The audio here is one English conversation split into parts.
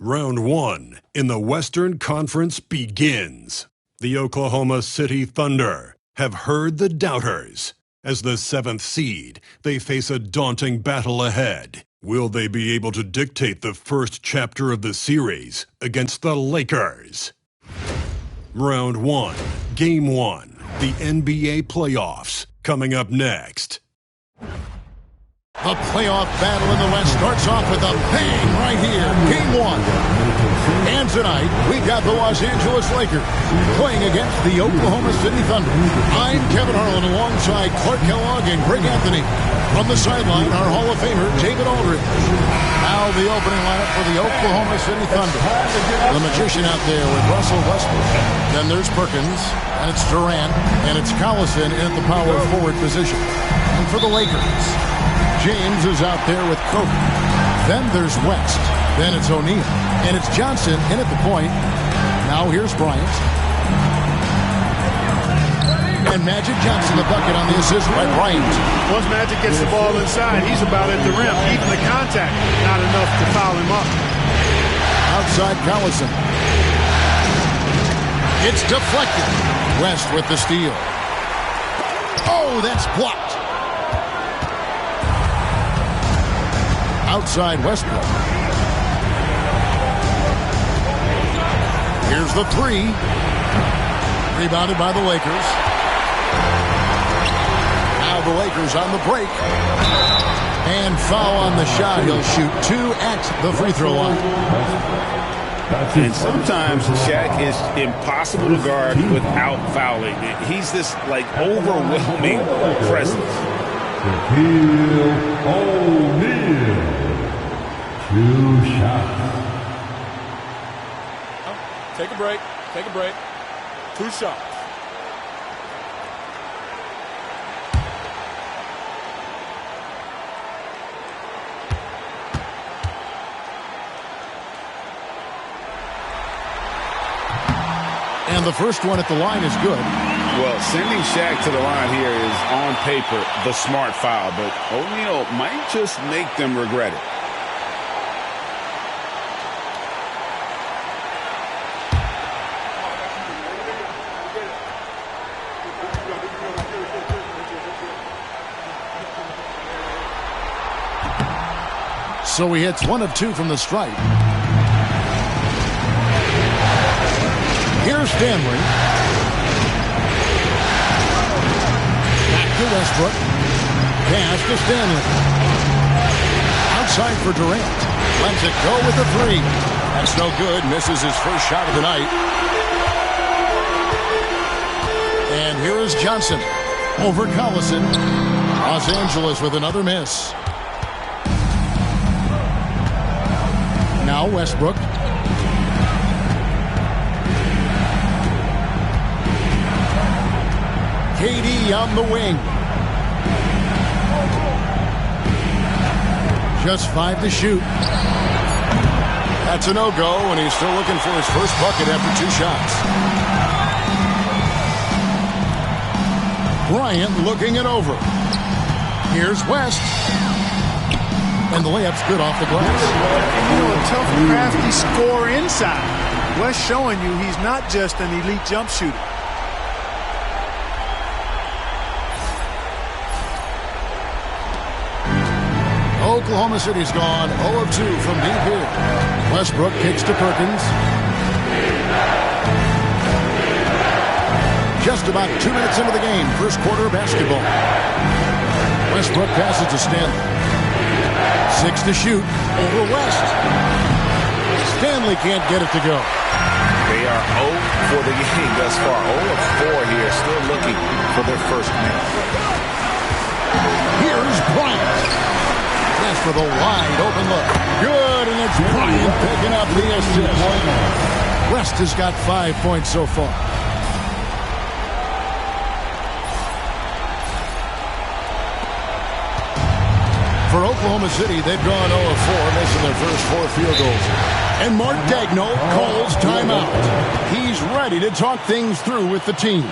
Round 1 in the Western Conference begins. The Oklahoma City Thunder have heard the doubters. As the 7th seed, they face a daunting battle ahead. Will they be able to dictate the first chapter of the series against the Lakers? Round 1, Game 1, the NBA playoffs, coming up next. The playoff battle in the West starts off with a bang right here. Game 1. And tonight, we've got the Los Angeles Lakers playing against the Oklahoma City Thunder. I'm Kevin Harlan alongside Clark Kellogg and Greg Anthony. From the sideline, our Hall of Famer, David Aldridge. Now the opening lineup for the Oklahoma City Thunder. The magician out there with Russell Westbrook. Then there's Perkins, and it's Durant, and it's Collison in at the power forward position. And for the Lakers, James is out there with Kobe. Then there's West. Then it's O'Neal. And it's Johnson in at the point. Now here's Bryant. And Magic Johnson, the bucket on the assist by Bryant. Once Magic gets the ball inside, he's about at the rim. Even the contact, not enough to foul him up. Outside Collison. It's deflected. West with the steal. Oh, that's blocked. Outside Westbrook. Here's the three. Rebounded by the Lakers. Now the Lakers on the break. And foul on the shot. He'll shoot 2 at the free throw line. And sometimes Shaq is impossible to guard without fouling. He's this, like, overwhelming presence. Shaquille O'Neal. 2 shots. Take a break. Take a break. 2 shots. And the first one at the line is good. Well, sending Shaq to the line here is, on paper, the smart foul. But O'Neal might just make them regret it. So he hits 1 of 2 from the stripe. Here's Stanley. Back to Westbrook. Pass to Stanley. Outside for Durant. Lets it go with the 3. That's no good. Misses his first shot of the night. And here is Johnson. Over Collison. Los Angeles with another miss. Now Westbrook. KD on the wing. Just 5 to shoot. That's a no-go, and he's still looking for his first bucket after 2 shots. Bryant looking it over. Here's West. And the layup's good off the glass. You know, a tough, crafty scorer inside. West showing you he's not just an elite jump shooter. Oklahoma City's gone 0 of 2 from deep here. Westbrook kicks to Perkins. Just about 2 minutes into the game, first quarter of basketball. Westbrook passes to Stanley. 6 to shoot over West. Stanley can't get it to go. They are 0 for the game thus far. 0 of 4 here, still looking for their first minute. Here's Bryant. That's for the wide open look. Good, and it's Bryant picking up the assist. West has got 5 points so far. For Oklahoma City, they've gone 0 of 4, missing their first 4 field goals. And Mark Daigneault calls timeout. He's ready to talk things through with the team.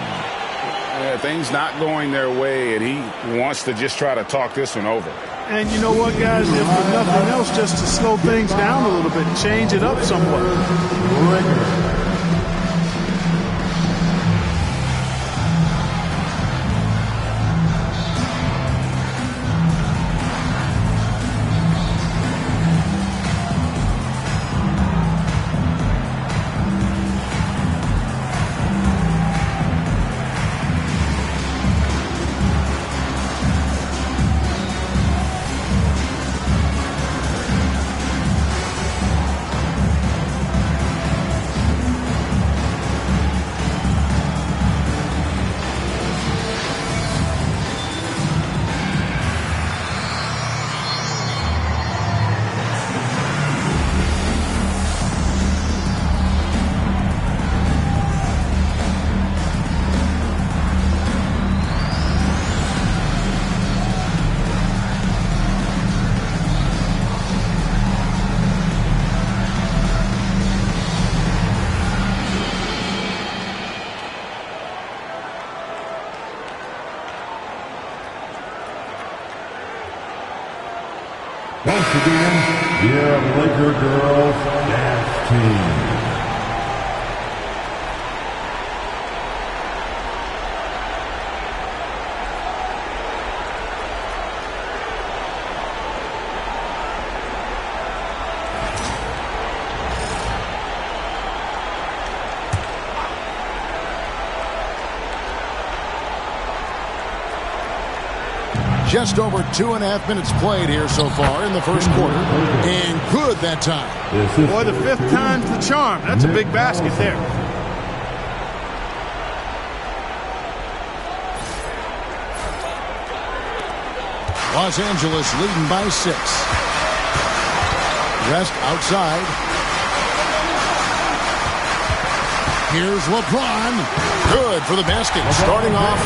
Things not going their way, and he wants to just try to talk this one over. And you know what, guys? If for nothing else, just to slow things down a little bit, change it up somewhat. Once again, your Laker girls dance team. Just over 2.5 minutes played here so far in the first quarter. And good that time. Boy, the fifth time's the charm. That's a big basket there. Los Angeles leading by 6. West outside. Here's LeBron. Good for the basket. Starting off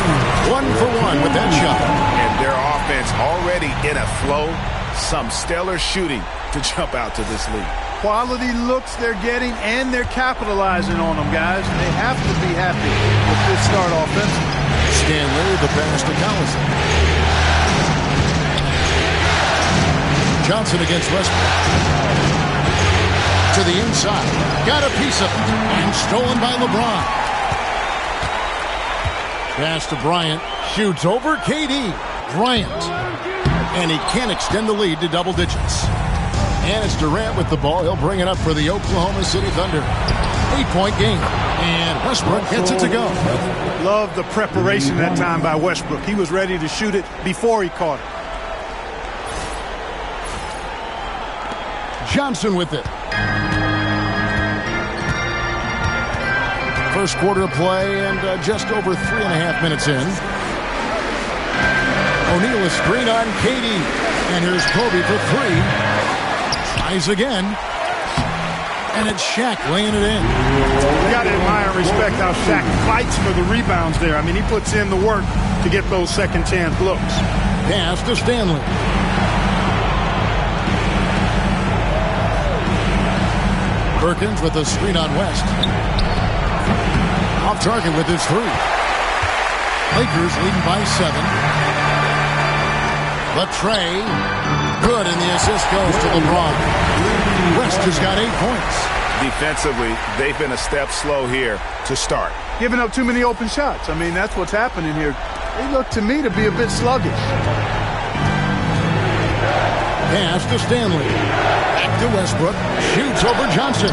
1 for 1 with that shot. And their offense already in a flow. Some stellar shooting to jump out to this lead. Quality looks they're getting, and they're capitalizing on them, guys. They have to be happy with this start offensively. Stanley, the pass to Collison. Johnson against Westbrook. To the inside. Got a piece of it. And stolen by LeBron. Pass to Bryant. Shoots over KD. Bryant. And he can't extend the lead to double digits. And it's Durant with the ball. He'll bring it up for the Oklahoma City Thunder. 8-point game. And Westbrook gets it to go. Love the preparation that time by Westbrook. He was ready to shoot it before he caught it. Johnson with it. First quarter of play and just over 3.5 minutes in. O'Neal is screen on KD. And here's Kobe for 3. Tries again. And it's Shaq laying it in. You got to admire and respect how Shaq fights for the rebounds there. I mean, he puts in the work to get those second chance looks. Pass to Stanley. Perkins with a screen on West. Off target with his 3. Lakers leading by 7. Latrey. Good, and the assist goes to LeBron. West has got 8 points. Defensively, they've been a step slow here to start. Giving up too many open shots. I mean, that's what's happening here. They look to me to be a bit sluggish. Pass to Stanley. Back to Westbrook. Shoots over Johnson.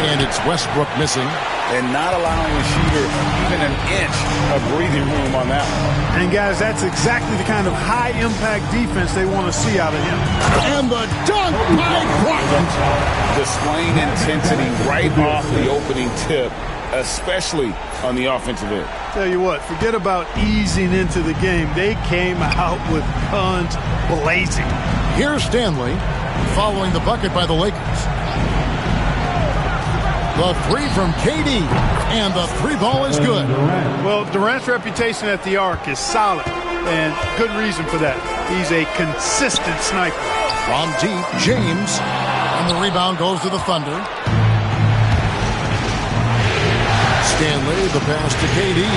And it's Westbrook missing. And not allowing the shooter even an inch of breathing room on that one. And, guys, that's exactly the kind of high-impact defense they want to see out of him. And the dunk by Bryant. Displaying intensity right off the opening tip, especially on the offensive end. Tell you what, forget about easing into the game. They came out with guns blazing. Here's Stanley following the bucket by the Lakers. The 3 from KD, and the 3 ball is good. Well, Durant's reputation at the arc is solid, and good reason for that. He's a consistent sniper. From deep, James, and the rebound goes to the Thunder. Stanley, the pass to KD.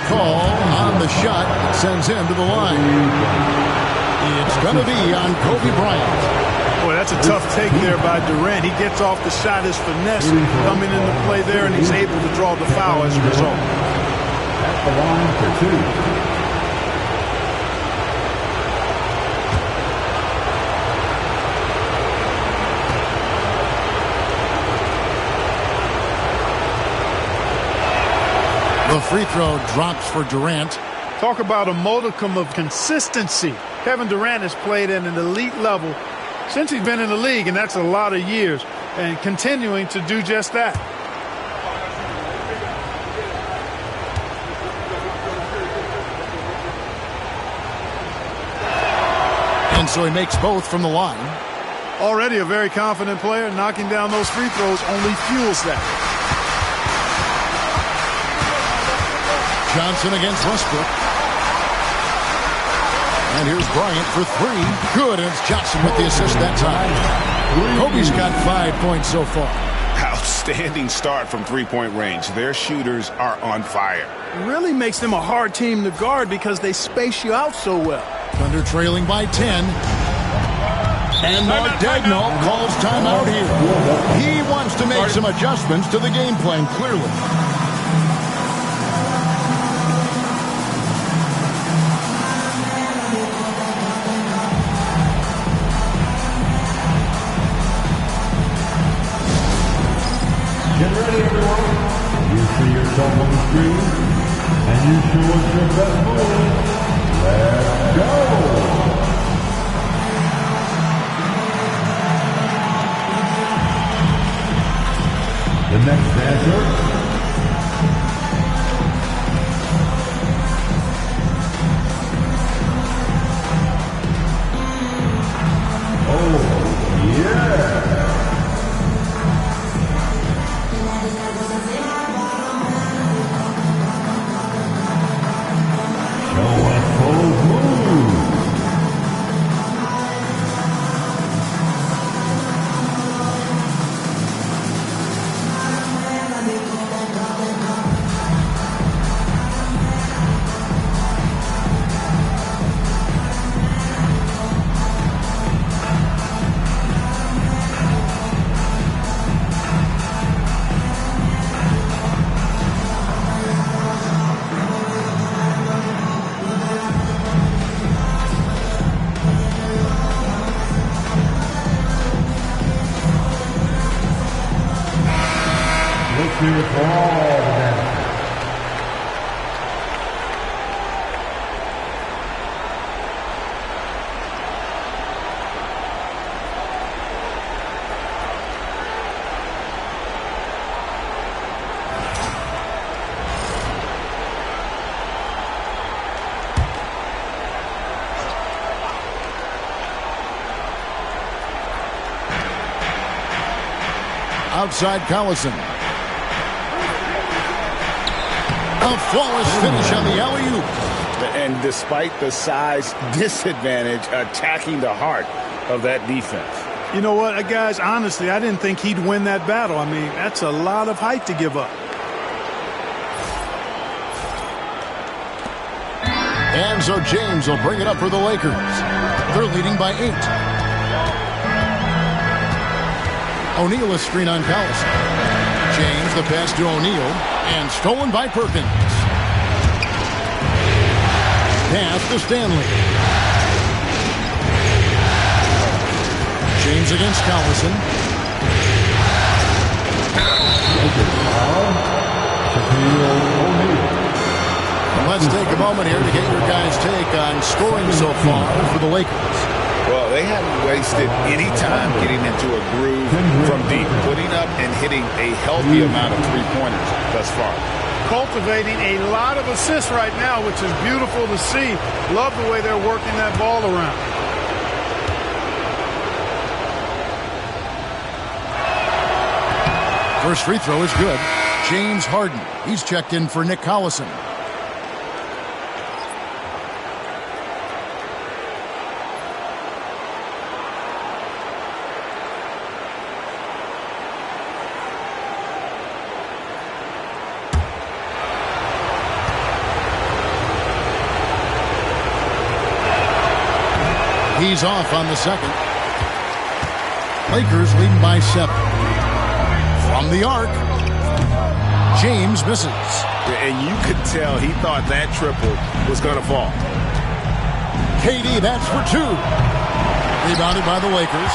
call on the shot. It sends him to the line. It's going to be on Kobe Bryant. Boy, that's a tough take there by Durant. He gets off the shot, his finesse coming into play there, and he's able to draw the foul as a result. At the line for 2. The free throw drops for Durant. Talk about a modicum of consistency. Kevin Durant has played at an elite level since he's been in the league, and that's a lot of years, and continuing to do just that. And so he makes both from the line. Already a very confident player. Knocking down those free throws only fuels that. Johnson against Westbrook. And here's Bryant for 3. Good, and it's Johnson with the assist that time. Kobe's got 5 points so far. Outstanding start from three-point range. Their shooters are on fire. It really makes them a hard team to guard because they space you out so well. Thunder trailing by 10. And Mark Daigneault calls timeout here. He wants to make some adjustments to the game plan, clearly. Get ready, everyone. You see yourself on the screen, and you show us your best move. Let's go. The next dancer. Oh, yeah. Outside Collison. A flawless finish on the alley-oop. And despite the size disadvantage, attacking the heart of that defense. You know what, guys, honestly, I didn't think he'd win that battle. I mean, that's a lot of height to give up. And so James will bring it up for the Lakers. They're leading by 8. O'Neal is screen on Collison. James the pass to O'Neal, and stolen by Perkins. Pass to Stanley. James against Collison. Let's take a moment here to get your guys' take on scoring so far for the Lakers. Well, they haven't wasted any time getting into a groove from deep, putting up and hitting a healthy amount of three-pointers thus far. Cultivating a lot of assists right now, which is beautiful to see. Love the way they're working that ball around. First free throw is good. James Harden. He's checked in for Nick Collison. He's off on the second. Lakers leading by 7. From the arc, James misses. And you could tell he thought that triple was going to fall. KD, that's for 2. Rebounded by the Lakers.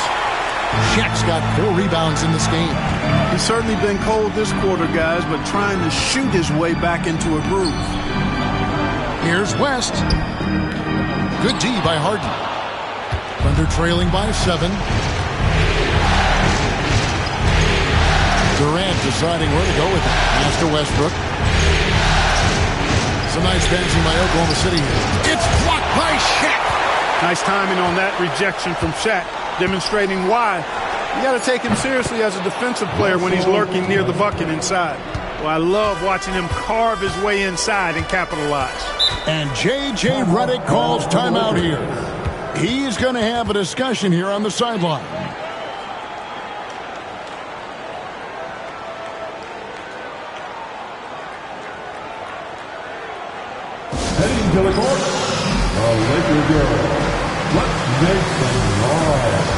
Shaq's got 4 rebounds in this game. He's certainly been cold this quarter, guys, but trying to shoot his way back into a groove. Here's West. Good D by Harden. Thunder trailing by 7. Durant deciding where to go with it. Pass to Westbrook. Some nice passing by Oklahoma City here. It's blocked by Shaq. Nice timing on that rejection from Shaq, demonstrating why you got to take him seriously as a defensive player when he's lurking near the bucket inside. Well, I love watching him carve his way inside and capitalize. And J.J. Redick calls timeout here. He's going to have a discussion here on the sideline. Heading to the court, the Lakers girls. Let's make some noise.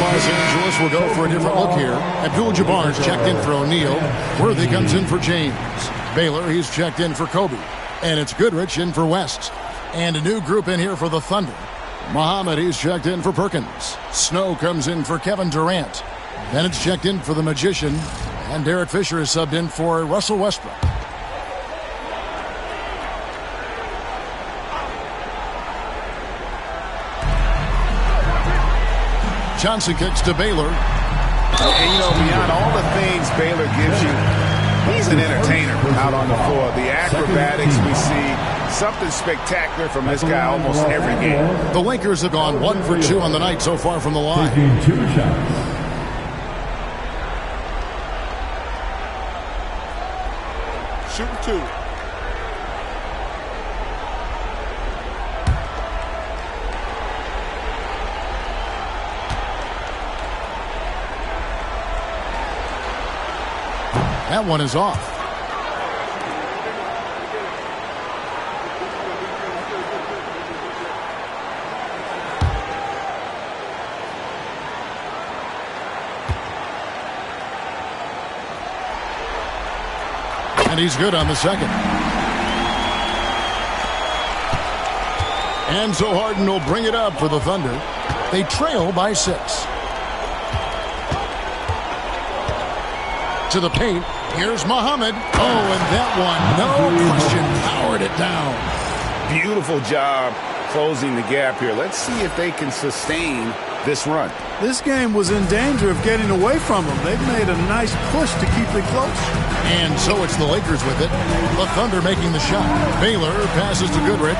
Los Angeles will go for a different look here. Abdul-Jabbar's checked in for O'Neal. Worthy comes in for James. Baylor, he's checked in for Kobe. And it's Goodrich in for West. And a new group in here for the Thunder. Muhammad, he's checked in for Perkins. Snow comes in for Kevin Durant. Then it's checked in for the Magician. And Derek Fisher is subbed in for Russell Westbrook. Johnson kicks to Baylor. And, you know, beyond all the things Baylor gives you, he's an entertainer out on the floor. The acrobatics we see, something spectacular from this guy almost every game. The Lakers have gone 1 for 2 on the night so far from the line. Taking 2 shots. Shooting 2. That one is off. And he's good on the second. And so Harden will bring it up for the Thunder. They trail by 6. To the paint. Here's Muhammad. Oh, and that one, no question, powered it down. Beautiful job closing the gap here. Let's see if they can sustain this run. This game was in danger of getting away from them. They've made a nice push to keep it close. And so it's the Lakers with it. The Thunder making the shot. Baylor passes to Goodrich.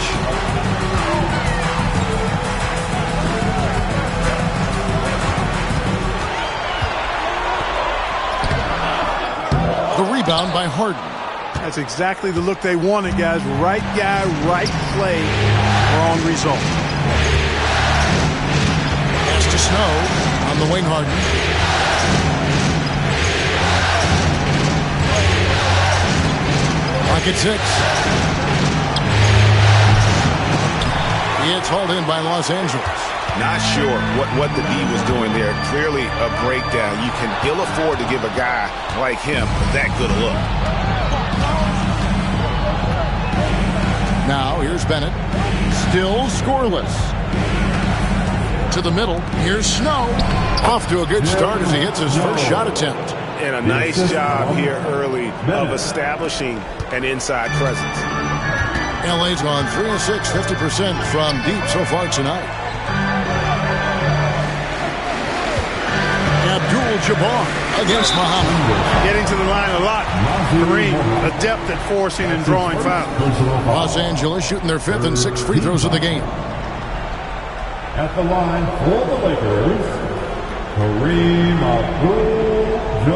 The rebound by Harden. That's exactly the look they wanted, guys. Right guy, right play, wrong result. Pass to Snow on the wing. Harden. Pocket 6. It's hauled in by Los Angeles. Not sure what the D was doing there. Clearly a breakdown. You can ill afford to give a guy like him that good a look. Now here's Bennett. Still scoreless. To the middle. Here's Snow. Off to a good start as he hits his first shot attempt. And a nice job here early of establishing an inside presence. LA's gone 3 of 6, 50% from deep so far tonight. Abdul-Jabbar against Muhammad. Getting to the line a lot. Kareem, adept at forcing and drawing fouls. Los Angeles shooting their 5th and 6th free throws of the game. At the line for the Lakers, Kareem Abdul-Jabbar.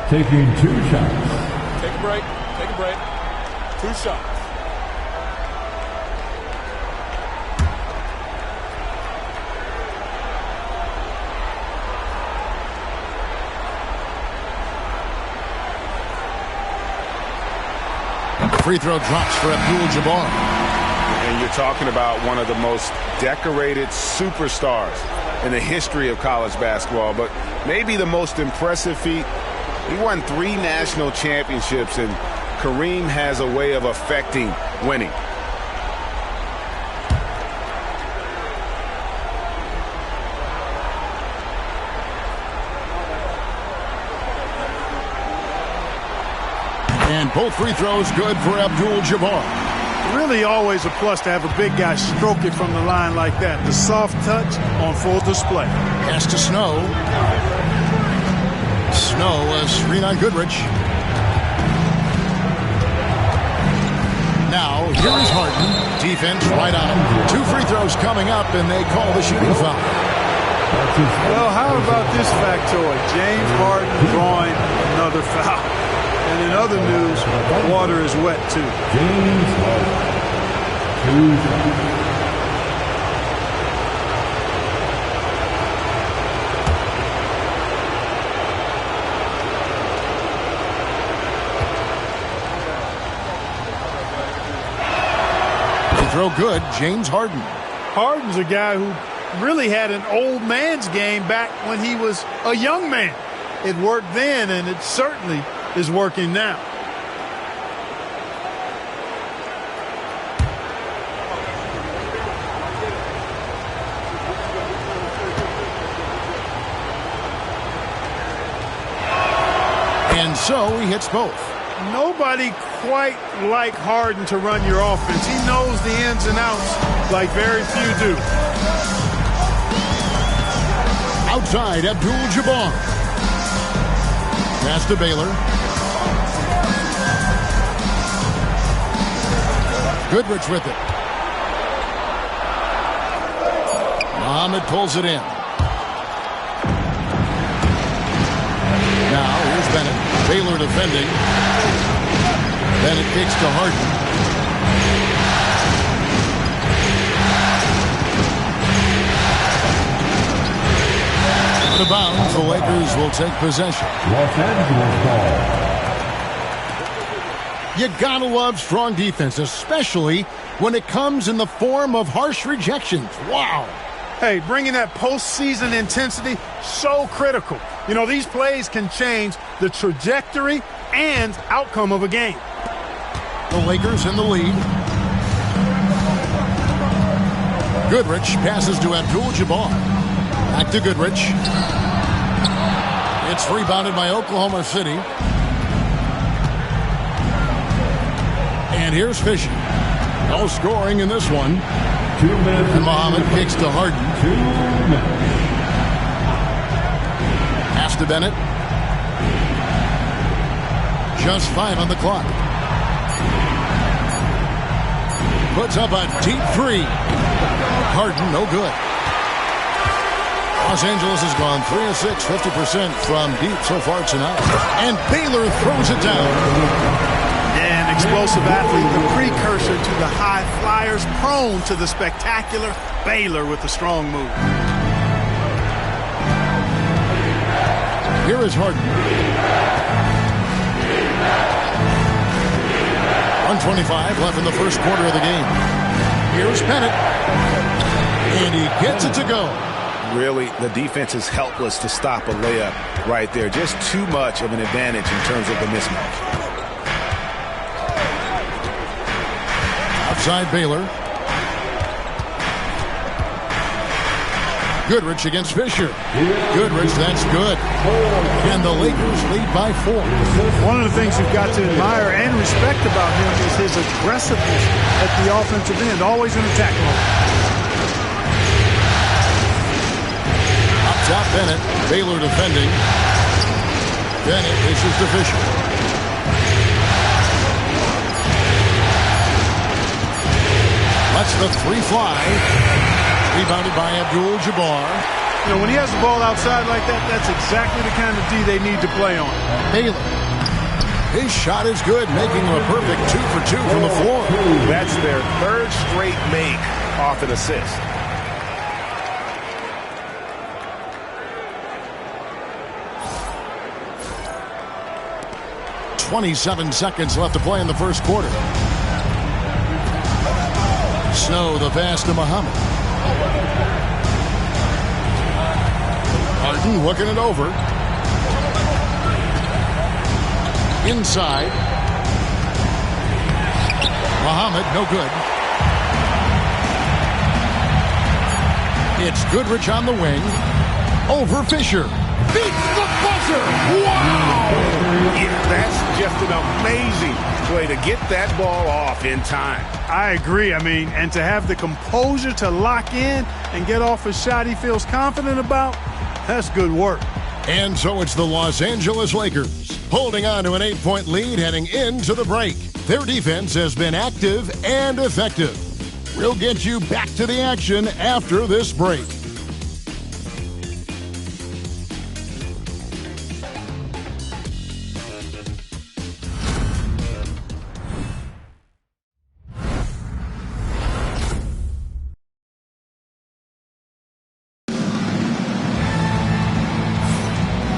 Taking 2 shots. Take a break. Take a break. 2 shots. Free throw drops for Abdul-Jabbar. And you're talking about one of the most decorated superstars in the history of college basketball, but maybe the most impressive feat. He won 3 national championships, and Kareem has a way of affecting winning. And both free throws good for Abdul-Jabbar. Really always a plus to have a big guy stroke it from the line like that. The soft touch on full display. Pass to Snow. Snow, a screen on Goodrich. Now, here is Harden. Defense right on him. 2 free throws coming up, and they call the shooting foul. Well, how about this factoid? James Harden drawing another foul. And in other news, water is wet, too. James Harden. 2 shots. Throw good, James Harden. Harden's a guy who really had an old man's game back when he was a young man. It worked then, and it certainly is working now. And so he hits both. Nobody quite like Harden to run your offense. He knows the ins and outs like very few do. Outside, Abdul-Jabbar. Pass to Baylor. Goodrich with it. Muhammad pulls it in. Now, here's Bennett. Baylor defending. Bennett kicks to Harden. Out of bounds, the Lakers will take possession. Los Angeles ball. You gotta love strong defense, especially when it comes in the form of harsh rejections. Wow. Hey, bringing that postseason intensity, so critical. You know, these plays can change the trajectory and outcome of a game. The Lakers in the lead. Goodrich passes to Abdul-Jabbar. Back to Goodrich. It's rebounded by Oklahoma City. And here's Fisher. No scoring in this one. 2 minutes. And Muhammad kicks to Harden. 2 minutes. Pass to Bennett. Just 5 on the clock. Puts up a deep 3. Harden, no good. Los Angeles has gone 3 of 6, 50% from deep so far tonight. And Baylor throws it down. An explosive athlete, the precursor to the high flyers, prone to the spectacular. Baylor with the strong move. Here is Harden. 1:25 left in the first quarter of the game. Here's Bennett. And he gets it to go. Really, the defense is helpless to stop a layup right there. Just too much of an advantage in terms of the mismatch. Outside Baylor. Goodrich against Fisher. Goodrich, that's good. And the Lakers lead by 4. One of the things you've got to admire and respect about him is his aggressiveness at the offensive end, always in attack mode. Up top, Bennett. Baylor defending. Bennett dishes to Fisher. Lets the 3 fly. Rebounded by Abdul-Jabbar. You know, when he has the ball outside like that, that's exactly the kind of D they need to play on. Baylor. His shot is good, making him a perfect 2 for 2 from the floor. That's their 3rd straight make off an assist. .27 seconds left to play in the first quarter. Snow, the pass to Muhammad. Harden looking it over. Inside. Muhammad, no good. It's Goodrich on the wing. Over Fisher. Beats the buzzer. Wow! Yeah, that's just an amazing way to get that ball off in time. I agree. I mean, and to have the composure to lock in and get off a shot he feels confident about, that's good work. And so it's the Los Angeles Lakers holding on to an 8-point lead heading into the break. Their defense has been active and effective. We'll get you back to the action after this break.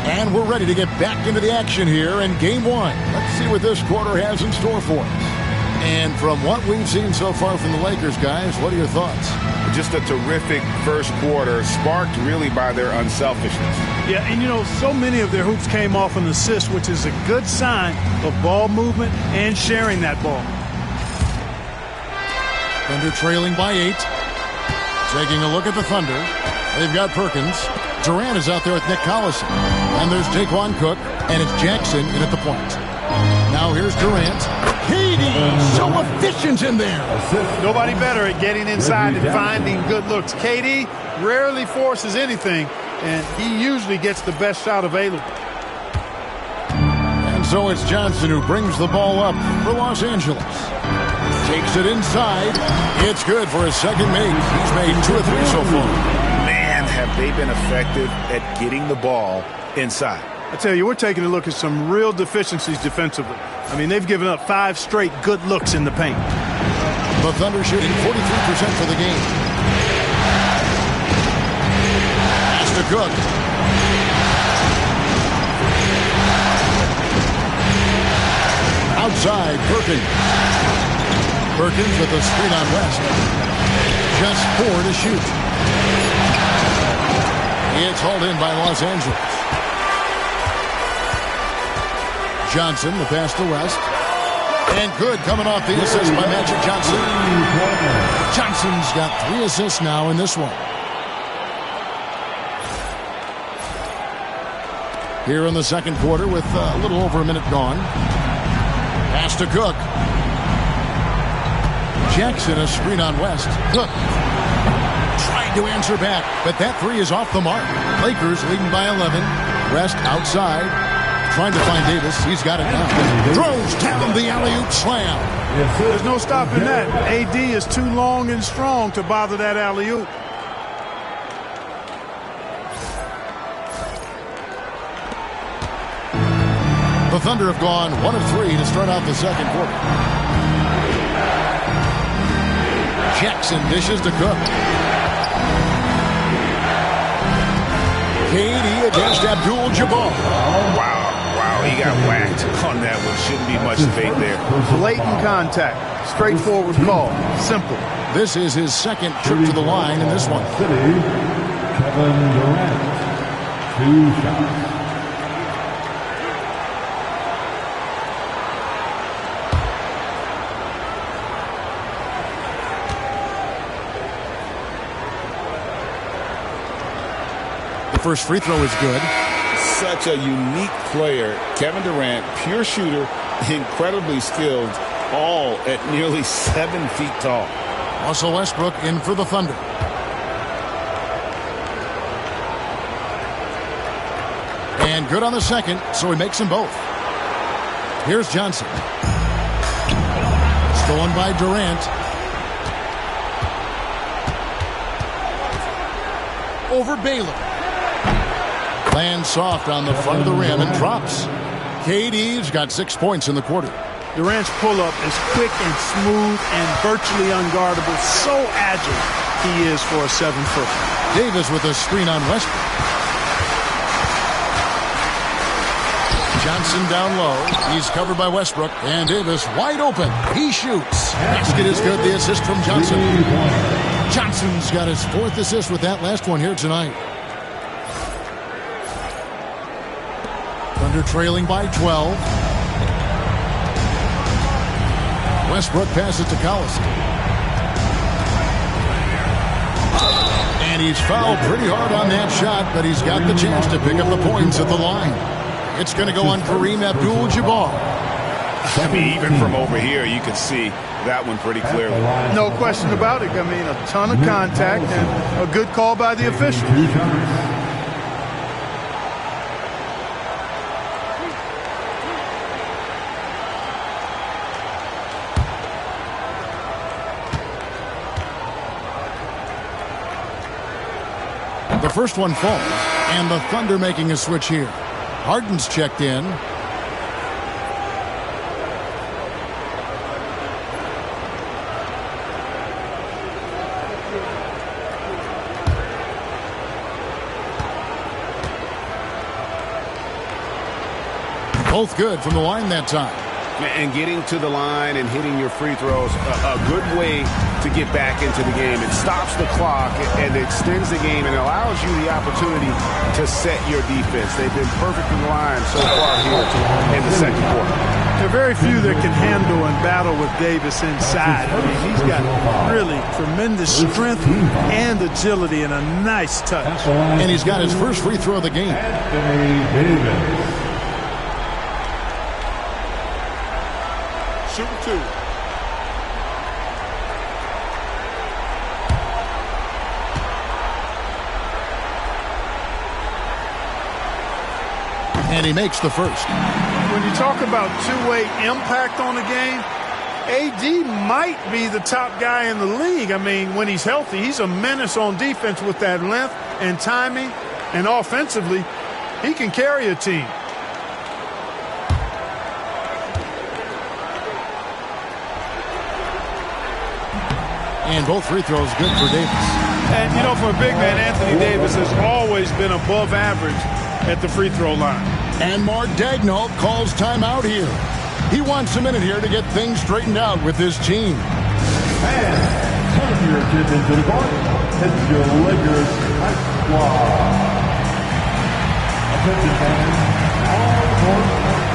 And we're ready to get back into the action here in Game 1. Let's see what this quarter has in store for us. And from what we've seen so far from the Lakers, guys, what are your thoughts? Just a terrific first quarter, sparked really by their unselfishness. Yeah, and you know, so many of their hoops came off an assist, which is a good sign of ball movement and sharing that ball. Thunder trailing by 8. Taking a look at the Thunder. They've got Perkins. Durant is out there with Nick Collison. And there's Daquan Cook, and it's Jackson in at the point. Now here's Durant. KD, so efficient in there. Nobody better at getting inside and finding good looks. KD rarely forces anything, and he usually gets the best shot available. And so it's Johnson who brings the ball up for Los Angeles. Takes it inside. It's good for his second make. He's made 2 or 3 so far. Man, have they been effective at getting the ball inside. I tell you, we're taking a look at some real deficiencies defensively. I mean, they've given up 5 straight good looks in the paint. The Thunder shooting 43% for the game. Pass to Cook. Outside, Perkins. Perkins with a screen on West. Just 4 to shoot. It's hauled in by Los Angeles. Johnson, the pass to West. And good, coming off the assist by Magic Johnson. Johnson's got 3 assists now in this one. Here in the second quarter with a little over a minute gone. Pass to Cook. Jackson, a screen on West. Cook trying to answer back, but that 3 is off the mark. Lakers leading by 11. West outside. Trying to find Davis. He's got it now. Throws down the alley-oop slam. There's no stopping that. AD is too long and strong to bother that alley-oop. The Thunder have gone 1 of 3 to start out the second quarter. Jackson dishes to Cook. KD against Abdul-Jabbar. Wow, he got whacked on that one. Shouldn't be much debate there. Blatant contact. Straightforward call. Simple. This is his second trip to the line in this one. City, Kevin Durant, 2 shots. The first free throw is good. Such a unique player. Kevin Durant, pure shooter, incredibly skilled, all at nearly 7 feet tall. Russell Westbrook in for the Thunder. And good on the second, so he makes them both. Here's Johnson. Stolen by Durant. Over Baylor. Lands soft on the front of the rim and drops. KD's got 6 points in the quarter. Durant's pull-up is quick and smooth and virtually unguardable. So agile he is for a 7-footer. Davis with a screen on Westbrook. Johnson down low. He's covered by Westbrook. And Davis wide open. He shoots. Basket is good. The assist from Johnson. Johnson's got his 4th assist with that last one here tonight. Thunder trailing by 12. Westbrook passes to Collison. And he's fouled pretty hard on that shot, but he's got the chance to pick up the points at the line. It's going to go on Kareem Abdul-Jabbar. I mean, even from over here, you can see that one pretty clearly. No question about it. I mean, a ton of contact and a good call by the official. The first one falls, and the Thunder making a switch here. Harden's checked in. Both good from the line that time. And getting to the line and hitting your free throws, a good way to get back into the game. It stops the clock and extends the game and allows you the opportunity to set your defense. They've been perfect in the line so far here in the second quarter. There are very few that can handle and battle with Davis inside. I mean, he's got really tremendous strength and agility and a nice touch. And he's got his first free throw of the game. Anthony Davis. Shooting 2. And he makes the first. When you talk about two-way impact on the game, AD might be the top guy in the league. I mean, when he's healthy, he's a menace on defense with that length and timing. And offensively, he can carry a team. And both free throws good for Davis. And, you know, for a big man, Anthony Davis has always been above average at the free throw line. And Mark Daigneault calls timeout here. He wants a minute here to get things straightened out with his team. And turn your attention to the court. It's your Lakers Hype Squad. Attention fans, all court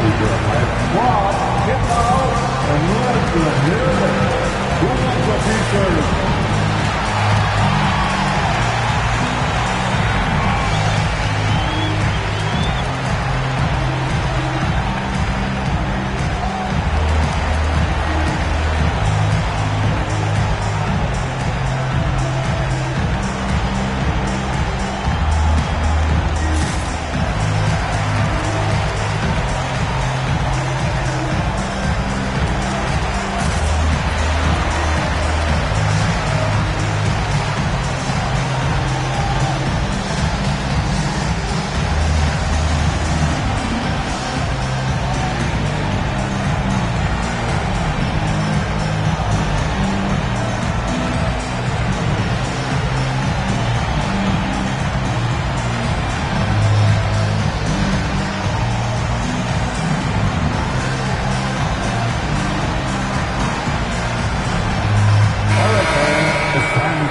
is your Hype Squad. Get out and let them hear it. Who wants a t-shirt?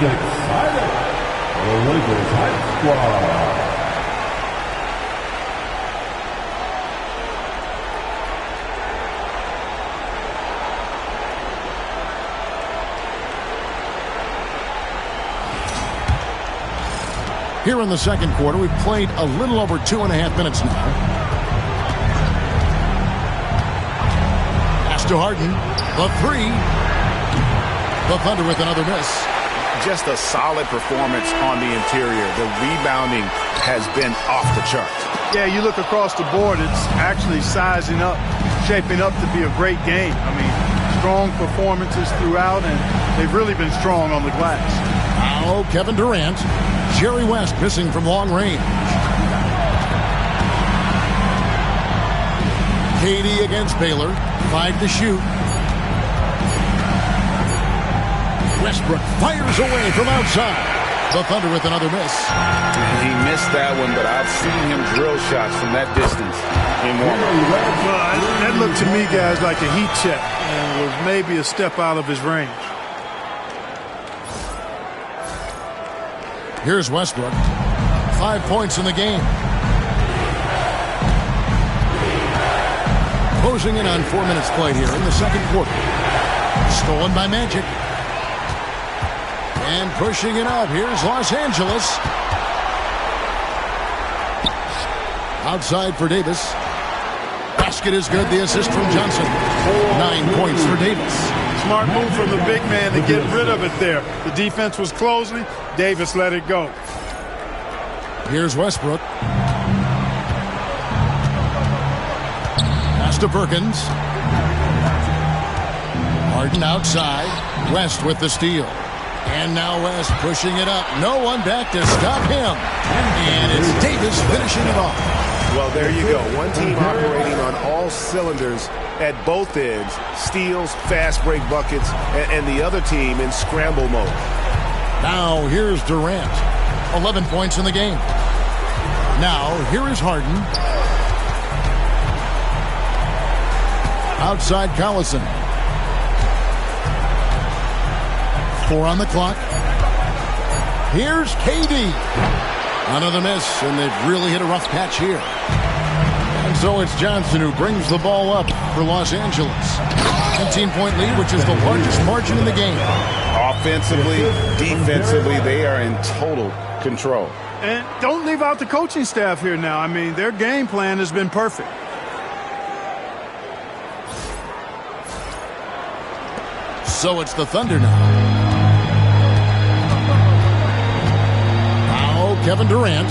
get excited for the Lakers Hype Squad. Here in the second quarter, we've played a little over 2.5 minutes now. Pass to Harden. The three. The Thunder with another miss. Just a solid performance on the interior. The rebounding has been off the charts. Yeah, you look across the board, it's actually sizing up, shaping up to be a great game. I mean, strong performances throughout, and they've really been strong on the glass. Now Kevin Durant. Jerry West missing from long range. KD against Baylor. 5 to shoot. Westbrook fires away from outside. The Thunder with another miss. He missed that one, but I've seen him drill shots from that distance in warm-up. Well, that looked to me, guys, like a heat check and was maybe a step out of his range. Here's Westbrook. 5 points in the game. Closing in on 4 minutes played here in the second quarter. Stolen by Magic. And pushing it up. Here's Los Angeles. Outside for Davis. Basket is good. The assist from Johnson. 9 points for Davis. Smart move from the big man to get rid of it there. The defense was closing. Davis let it go. Here's Westbrook. Pass to Perkins. Harden outside. West with the steal. And now West pushing it up. No one back to stop him. And it's Davis finishing it off. Well, there you go. One team operating on all cylinders at both ends. Steals, fast break buckets, and the other team in scramble mode. Now here's Durant. 11 points in the game. Now here is Harden. Outside Collison. 4 on the clock. Here's KD. Another miss, and they've really hit a rough patch here. And so it's Johnson who brings the ball up for Los Angeles. 17-point lead, which is the largest margin in the game. Offensively, defensively, they are in total control. And don't leave out the coaching staff here now. I mean, their game plan has been perfect. So it's the Thunder now. Kevin Durant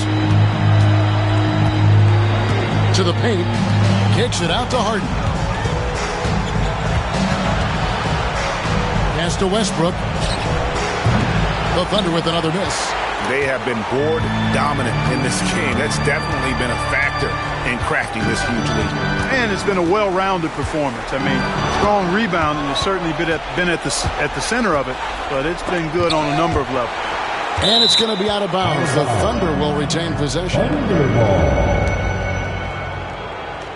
to the paint, kicks it out to Harden. Pass to Westbrook. The Thunder with another miss. They have been board dominant in this game. That's definitely been a factor in crafting this huge lead. And it's been a well-rounded performance. I mean, strong rebounding has certainly been at the center of it, but it's been good on a number of levels. And it's going to be out of bounds. The Thunder will retain possession.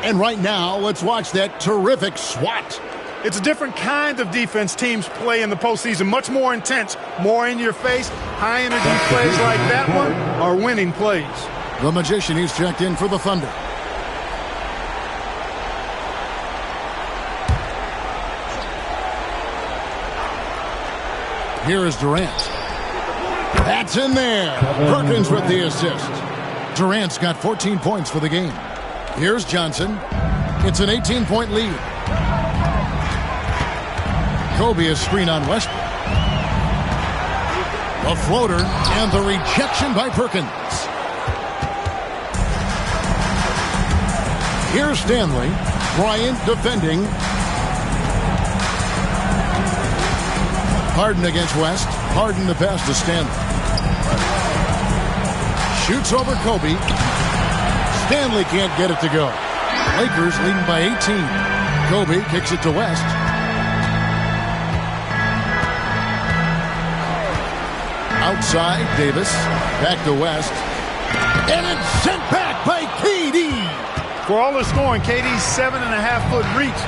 And right now, let's watch that terrific swat. It's a different kind of defense teams play in the postseason. Much more intense, more in your face. High-energy plays like that one are winning plays. The Magician, he's checked in for the Thunder. Here is Durant. That's in there. Perkins with the assist. Durant's got 14 points for the game. Here's Johnson. It's an 18-point lead. Kobe is screen on Westbrook. A floater and the rejection by Perkins. Here's Stanley. Bryant defending. Harden against West. Harden the pass to Stanley. Shoots over Kobe. Stanley can't get it to go. Lakers leading by 18. Kobe kicks it to West. Outside, Davis. Back to West. And it's sent back by KD. For all the scoring, KD's 7.5-foot reach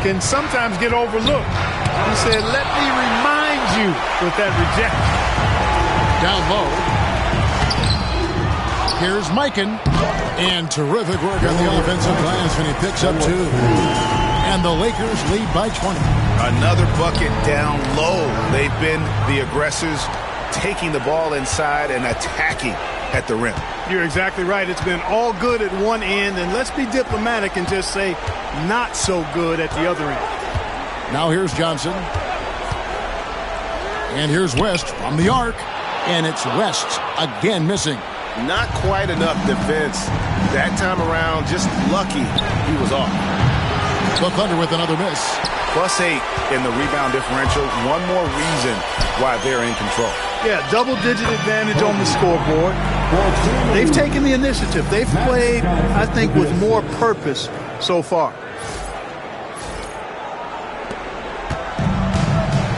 can sometimes get overlooked. He said, let me remind you with that rejection. down low. Here's Mikan. And terrific work on the offensive glass, and he picks up 2. And the Lakers lead by 20. Another bucket down low. They've been the aggressors, taking the ball inside and attacking at the rim. You're exactly right. It's been all good at one end, and let's be diplomatic and just say not so good at the other end. Now here's Johnson. And here's West from the arc. And it's West again missing. Not quite enough defense that time around. Just lucky he was off. The Thunder with another miss. +8 in the rebound differential. One more reason why they're in control. Yeah, double-digit advantage on the scoreboard. They've taken the initiative. They've played, I think, with more purpose so far.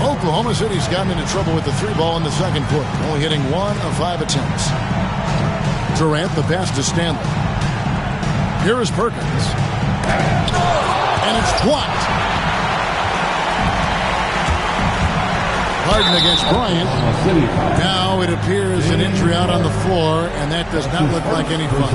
Oklahoma City's gotten into trouble with the 3-ball in the second quarter, only hitting 1 of 5 attempts. Durant, the pass to Stanley. Here is Perkins. And it's blocked. Harden against Bryant. Now it appears an injury out on the floor, and that does not look like any fun.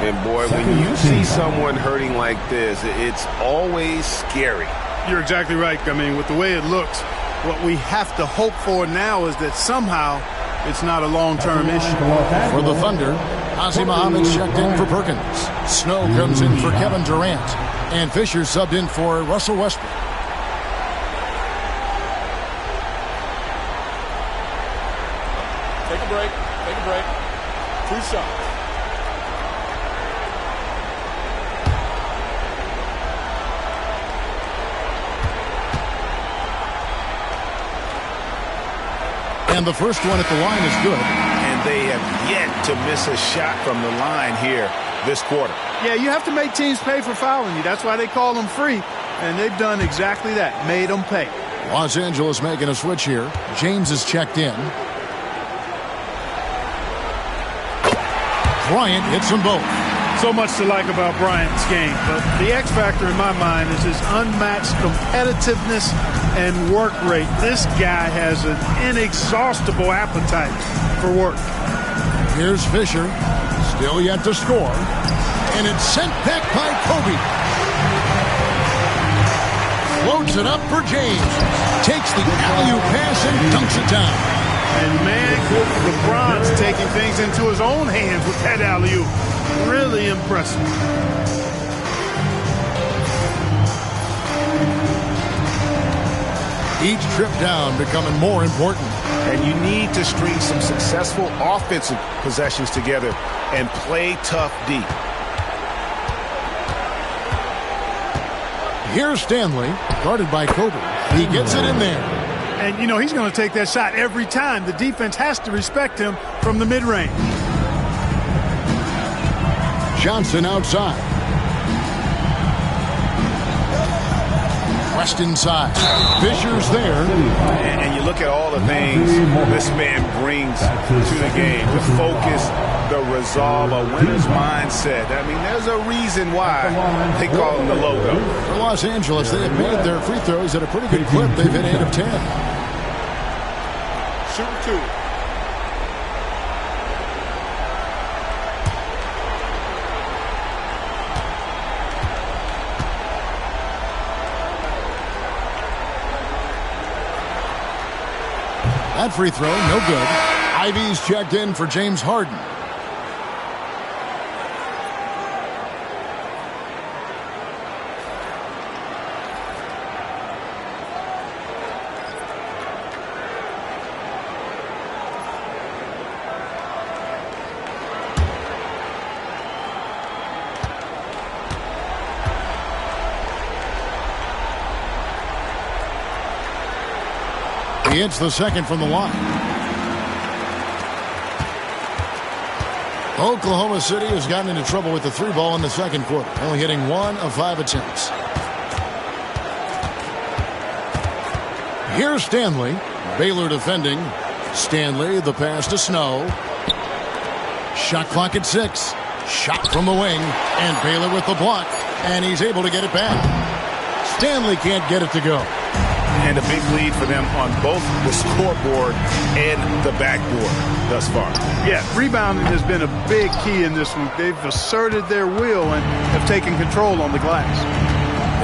And boy, when you see someone hurting like this, it's always scary. You're exactly right. I mean, with the way it looks, what we have to hope for now is that somehow it's not a long-term issue. For the Thunder, Ozzie Muhammad's checked in for Perkins. Snow comes in for Kevin Durant. And Fisher subbed in for Russell Westbrook. Take a break. Take a break. 2 shots. And the first one at the line is good. And they have yet to miss a shot from the line here this quarter. Yeah, you have to make teams pay for fouling you. That's why they call them free. And they've done exactly that, made them pay. Los Angeles making a switch here. James is checked in. Bryant hits them both. So much to like about Bryant's game, but the X factor in my mind is his unmatched competitiveness and work rate. This guy has an inexhaustible appetite for work. Here's Fisher, still yet to score, and it's sent back by Kobe. Floats it up for James, takes the alley-oop pass and dunks it down. And man, LeBron's taking things into his own hands with that alley-oop. Really impressive. Each trip down becoming more important. And you need to string some successful offensive possessions together and play tough deep. Here's Stanley, guarded by Kobe. He gets it in there. And, you know, he's going to take that shot every time. The defense has to respect him from the mid-range. Johnson outside. West inside. Fisher's there. And you look at all the things this man brings to the game. The focus, the resolve, a winner's mindset. I mean, there's a reason why they call him the logo. For Los Angeles, they have made their free throws at a pretty good clip. They've hit 8 of 10. Shooting 2. That free throw, no good. Ivy's checked in for James Harden. He hits the second from the line. Oklahoma City has gotten into trouble with the 3-ball in the second quarter, only hitting 1 of 5 attempts. Here's Stanley. Baylor defending. Stanley, the pass to Snow. Shot clock at 6. Shot from the wing. And Baylor with the block. And he's able to get it back. Stanley can't get it to go. And a big lead for them on both the scoreboard and the backboard thus far. Yeah, rebounding has been a big key in this one. They've asserted their will and have taken control on the glass.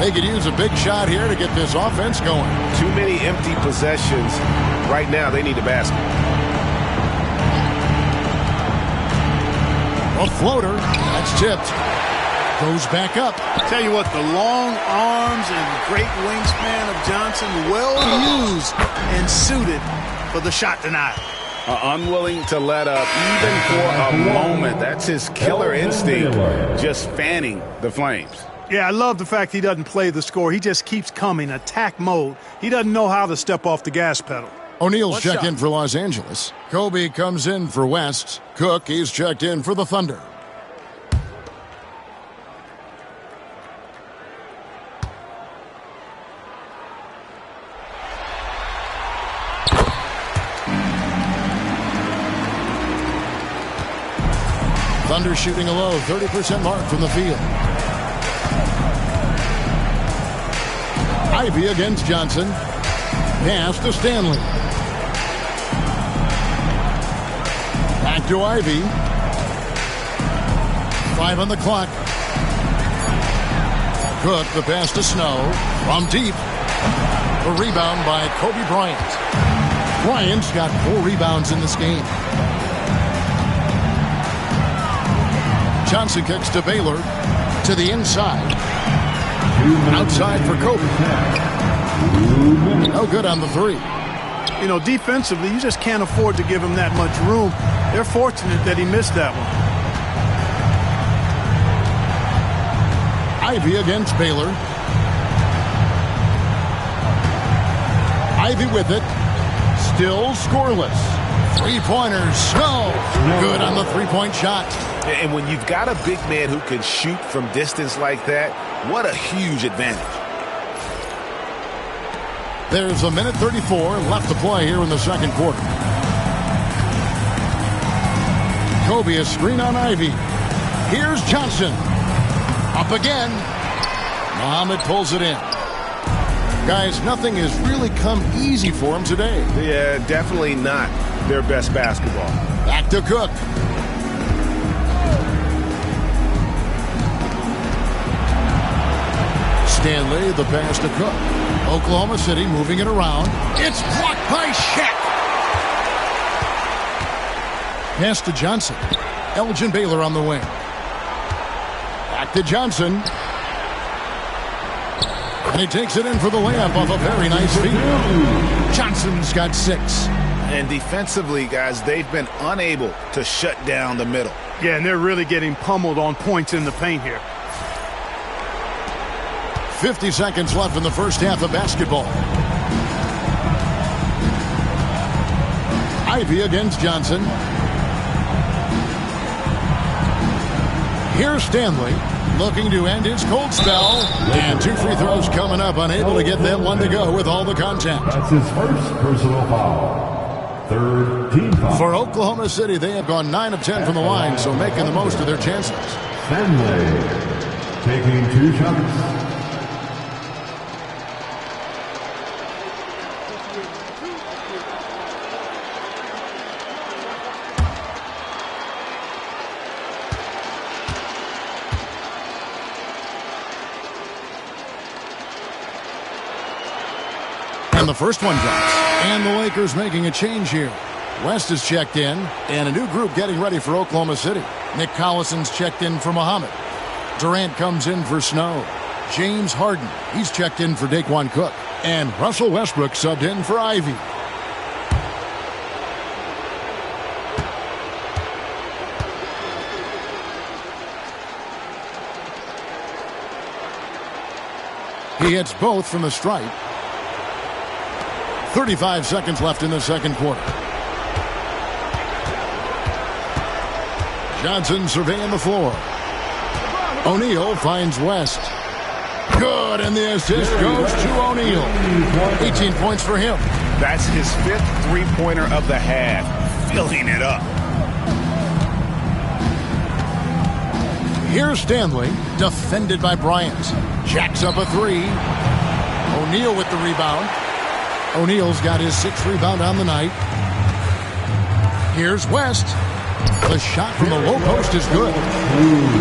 They could use a big shot here to get this offense going. Too many empty possessions. Right now, they need a basket. A floater. That's tipped. Goes back up. Tell you what, the long arms and great wingspan of Johnson, well used and suited for the shot denial. Unwilling to let up even for a moment. That's his killer instinct, just fanning the flames. Yeah, I love the fact he doesn't play the score. He just keeps coming, attack mode. He doesn't know how to step off the gas pedal. O'Neal's checked in for Los Angeles. Kobe comes in for West. Cook, he's checked in for the Thunder. Thunder shooting a low 30% mark from the field. Ivey against Johnson. Pass to Stanley. Back to Ivey. 5 on the clock. Cook, the pass to Snow. From deep. The rebound by Kobe Bryant. Bryant's got 4 rebounds in this game. Johnson kicks to Baylor. To the inside. Outside for Kobe. No good on the 3. You know, defensively, you just can't afford to give him that much room. They're fortunate that he missed that one. Ivey against Baylor. Ivey with it. Still scoreless. 3-pointers. No. Good on the 3-point shot. And when you've got a big man who can shoot from distance like that, what a huge advantage. There's 1:34 left to play here in the second quarter. Kobe a screen on Ivey. Here's Johnson. Up again. Muhammad pulls it in. Guys, nothing has really come easy for him today. Yeah, definitely not their best basketball. Back to Cook. Stanley, the pass to Cook. Oklahoma City moving it around. It's blocked by Shaq. Pass to Johnson. Elgin Baylor on the wing. Back to Johnson. And he takes it in for the layup off a very nice feed. Johnson's got 6. And defensively, guys, they've been unable to shut down the middle. Yeah, and they're really getting pummeled on points in the paint here. 50 seconds left in the first half of basketball. Ivey against Johnson. Here's Stanley looking to end his cold spell. And 2 free throws coming up, unable to get them one to go with all the contact. That's his first personal foul. Third team foul. For Oklahoma City, they have gone 9 of 10 from the line, so making the most of their chances. Stanley taking 2 shots. And the first one drops. And the Lakers making a change here. West is checked in, and a new group getting ready for Oklahoma City. Nick Collison's checked in for Muhammad. Durant comes in for Snow. James Harden, he's checked in for Daquan Cook. And Russell Westbrook subbed in for Ivey. He hits both from the stripe. 35 seconds left in the second quarter. Johnson surveying the floor. O'Neal finds West. Good, and the assist goes to O'Neal. 18 points for him. That's his 5th three-pointer of the half. Filling it up. Here's Stanley, defended by Bryant. Jacks up a 3. O'Neal with the rebound. O'Neal's got his 6th rebound on the night. Here's West. The shot from the low post is good.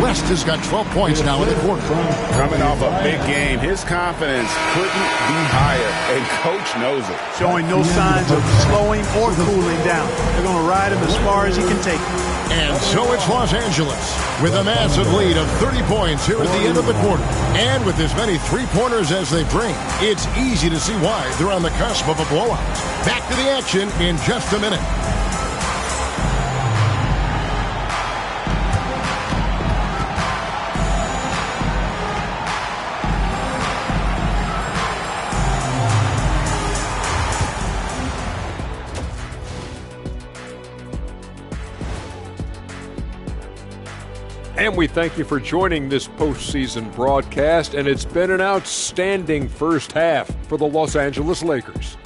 West has got 12 points now in the quarter. Coming off a big game, his confidence couldn't be higher, and Coach knows it. Showing no signs of slowing or cooling down. They're going to ride him as far as he can take him. And so it's Los Angeles with a massive lead of 30 points here at the end of the quarter. And with as many three-pointers as they bring, it's easy to see why they're on the cusp of a blowout. Back to the action in just a minute. And we thank you for joining this postseason broadcast, and it's been an outstanding first half for the Los Angeles Lakers.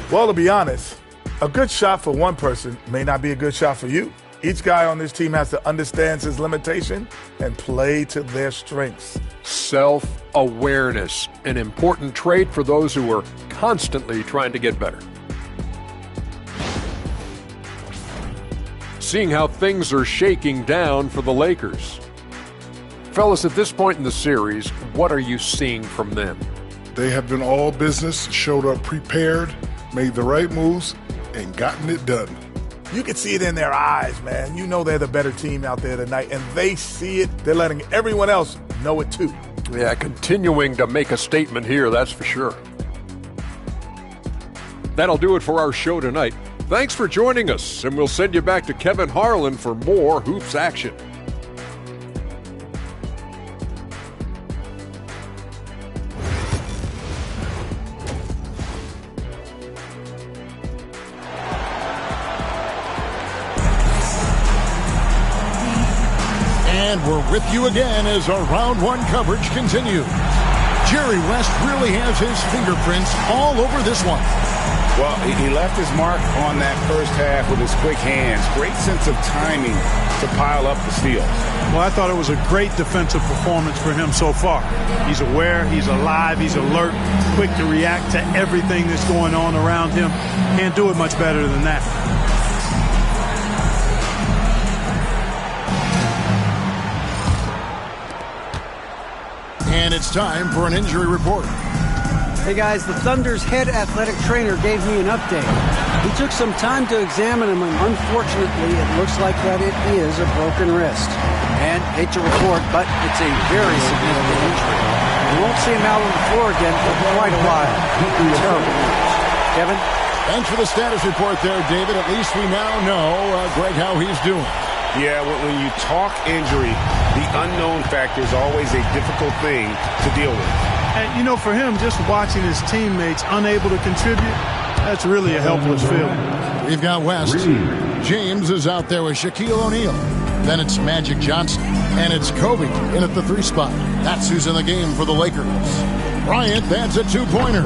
Well, to be honest, a good shot for one person may not be a good shot for you. Each guy on this team has to understand his limitation and play to their strengths. Self-awareness, an important trait for those who are constantly trying to get better. Seeing how things are shaking down for the Lakers. Fellas, at this point in the series, what are you seeing from them? They have been all business, showed up prepared, made the right moves, and gotten it done. You can see it in their eyes, man. You know they're the better team out there tonight, and they see it. They're letting everyone else know it too. Yeah, continuing to make a statement here, that's for sure. That'll do it for our show tonight. Thanks for joining us, and we'll send you back to Kevin Harlan for more Hoops action. And we're with you again as our round one coverage continues. Jerry West really has his fingerprints all over this one. Well, he left his mark on that first half with his quick hands. Great sense of timing to pile up the steals. Well, I thought it was a great defensive performance for him so far. He's aware, he's alive, he's alert, quick to react to everything that's going on around him. Can't do it much better than that. And it's time for an injury report. Hey guys, the Thunder's head athletic trainer gave me an update. He took some time to examine him, and unfortunately it looks like that it is a broken wrist. And hate to report, but it's a very significant injury. We won't see him out on the floor again for quite a while. Terrible news. Kevin? Thanks for the status report there, David. At least we now know, Greg, how he's doing. Yeah, when you talk injury, the unknown factor is always a difficult thing to deal with. And, you know, for him, just watching his teammates unable to contribute, that's really a helpless feeling. We've got West. James is out there with Shaquille O'Neal. Then it's Magic Johnson. And it's Kobe in at the 3 spot. That's who's in the game for the Lakers. Bryant, that's a 2-pointer.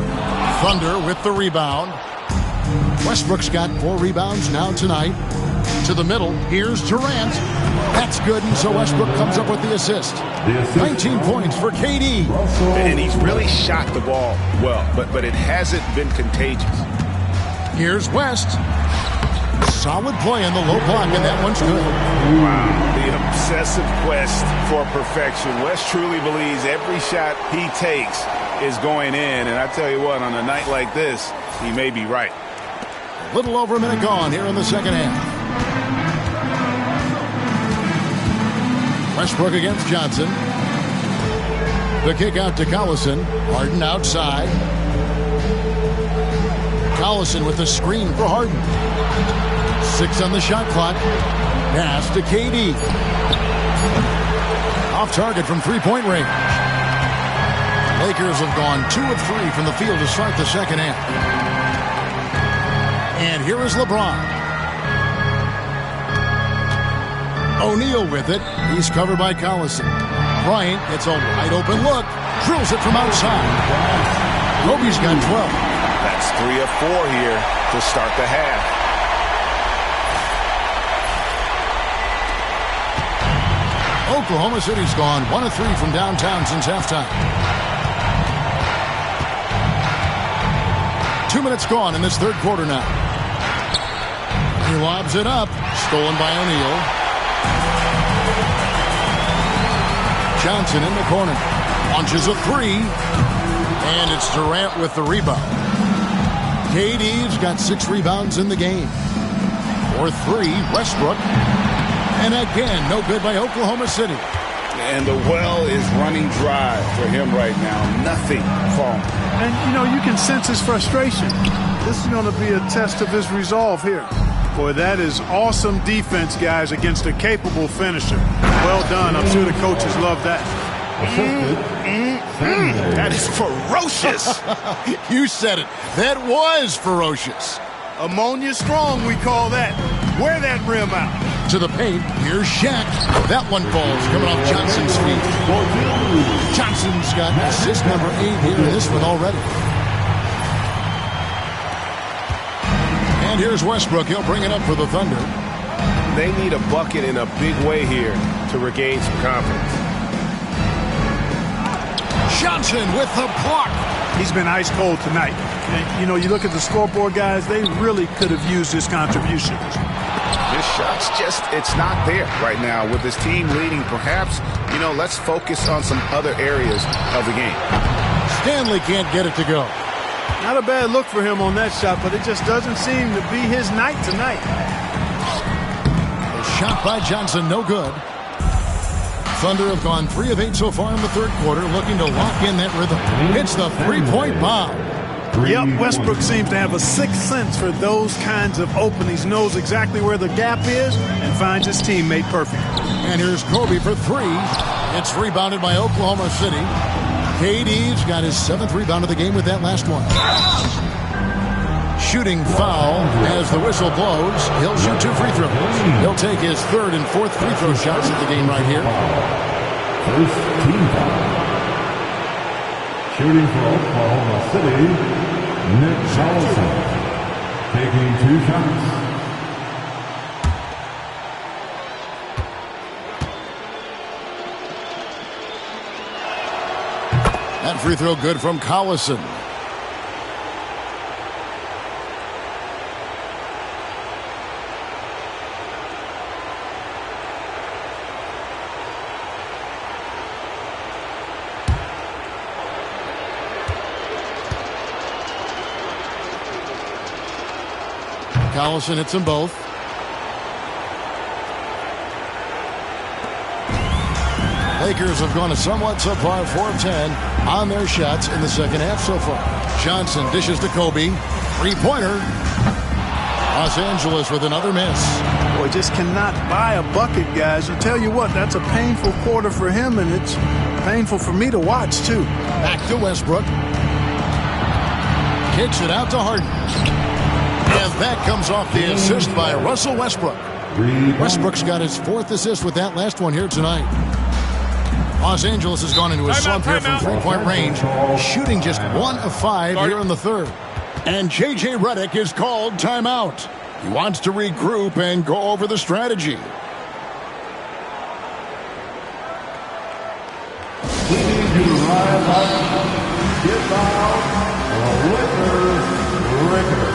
Thunder with the rebound. Westbrook's got 4 rebounds now tonight. To the middle, here's Durant. That's good, and so Westbrook comes up with the assist. 19 points for KD. And he's really shot the ball well, but it hasn't been contagious. Here's West. Solid play in the low block, and that one's good. Wow, the obsessive quest for perfection. West truly believes every shot he takes is going in, and I tell you what, on a night like this, he may be right. A little over a minute gone here in the second half. Westbrook against Johnson. The kick out to Collison. Harden outside. Collison with the screen for Harden. 6 on the shot clock. Pass to KD. Off target from 3-point range. Lakers have gone 2 of 3 from the field to start the second half. And here is LeBron. O'Neal with it. He's covered by Collison. Bryant gets a wide open look. Drills it from outside. Kobe's got 12. That's 3 of 4 here to start the half. Oklahoma City's gone 1 of 3 from downtown since halftime. 2 minutes gone in this third quarter now. He lobs it up. Stolen by O'Neal. Johnson in the corner. Launches a three. And it's Durant with the rebound. KD's got 6 rebounds in the game. For 3, Westbrook. And again, no good by Oklahoma City. And the well is running dry for him right now. Nothing falling. And, you know, you can sense his frustration. This is going to be a test of his resolve here. Boy, that is awesome defense, guys, against a capable finisher. Well done. I'm sure the coaches love that. That is ferocious. You said it. That was ferocious. Ammonia strong, we call that. Wear that rim out. To the paint. Here's Shaq. That one falls coming off Johnson's feet. Johnson's got assist number 8 here in this one already. And here's Westbrook. He'll bring it up for the Thunder. They need a bucket in a big way here to regain some confidence. Johnson with the block. He's been ice cold tonight. And, you know, you look at the scoreboard, guys, they really could have used his contribution. This shot's just, it's not there right now. With his team leading, perhaps, you know, let's focus on some other areas of the game. Stanley can't get it to go. Not a bad look for him on that shot, but it just doesn't seem to be his night tonight. A shot by Johnson, no good. Thunder have gone 3 of 8 so far in the third quarter, looking to lock in that rhythm. It's the three-point bomb. Yep, Westbrook seems to have a sixth sense for those kinds of openings. Knows exactly where the gap is and finds his teammate perfect. And here's Kobe for 3. It's rebounded by Oklahoma City. KD's got his 7th rebound of the game with that last one. Shooting foul as the whistle blows. He'll shoot 2 free throws. He'll take his 3rd and 4th free throw shots at the game right here. First team foul. Shooting for Oklahoma City, Nick Collison, taking 2 shots. That free throw good from Collison. Collison hits them both. Lakers have gone a somewhat subpar 4 of 10 on their shots in the second half so far. Johnson dishes to Kobe. 3-pointer. Los Angeles with another miss. Boy, just cannot buy a bucket, guys. I tell you what, that's a painful quarter for him, and it's painful for me to watch, too. Back to Westbrook. Kicks it out to Harden. And that comes off the assist by Russell Westbrook. Westbrook's got his 4th assist with that last one here tonight. Los Angeles has gone into a slump here from 3-point range, shooting just 1 of 5 here in the third. And J.J. Redick is called timeout. He wants to regroup and go over the strategy. We need you to rise up, get down, Ricker.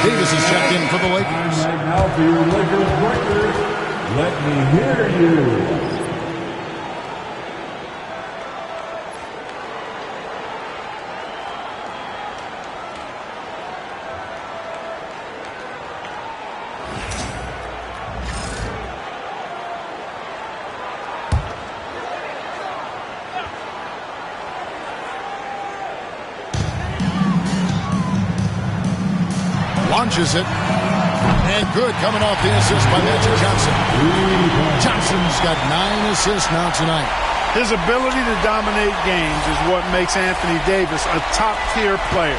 Davis is checked in for the Lakers. Right now for your Lakers record, Let me hear you. Launches it. And good coming off the assist by Magic Johnson. Johnson's got 9 assists now tonight. His ability to dominate games is what makes Anthony Davis a top-tier player.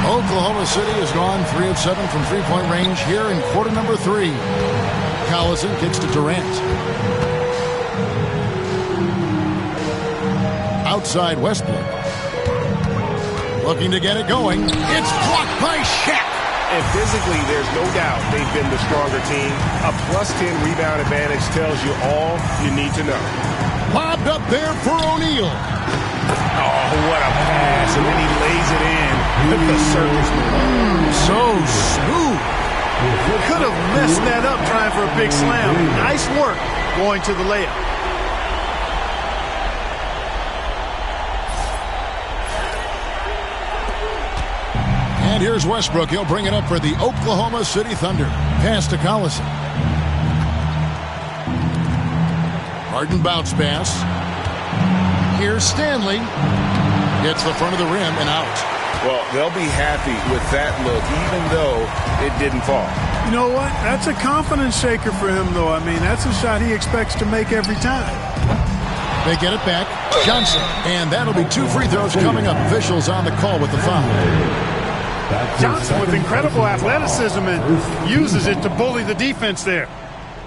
Oklahoma City has gone 3 of 7 from three-point range here in quarter number 3. Collison kicks to Durant. Outside Westbrook. Looking to get it going. It's blocked by Shaq. And physically, there's no doubt they've been the stronger team. A +10 rebound advantage tells you all you need to know. Lobbed up there for O'Neal. Oh, what a pass. And then he lays it in with the circus move. So smooth. Could have messed that up trying for a big slam. Nice work going to the layup. And here's Westbrook. He'll bring it up for the Oklahoma City Thunder. Pass to Collison. Harden bounce pass. Here's Stanley. Hits the front of the rim and out. Well, they'll be happy with that look, even though it didn't fall. You know what? That's a confidence shaker for him, though. I mean, that's a shot he expects to make every time. They get it back. Johnson. And that'll be 2 free throws coming up. Officials on the call with the foul. Johnson with incredible athleticism and uses it to bully the defense there.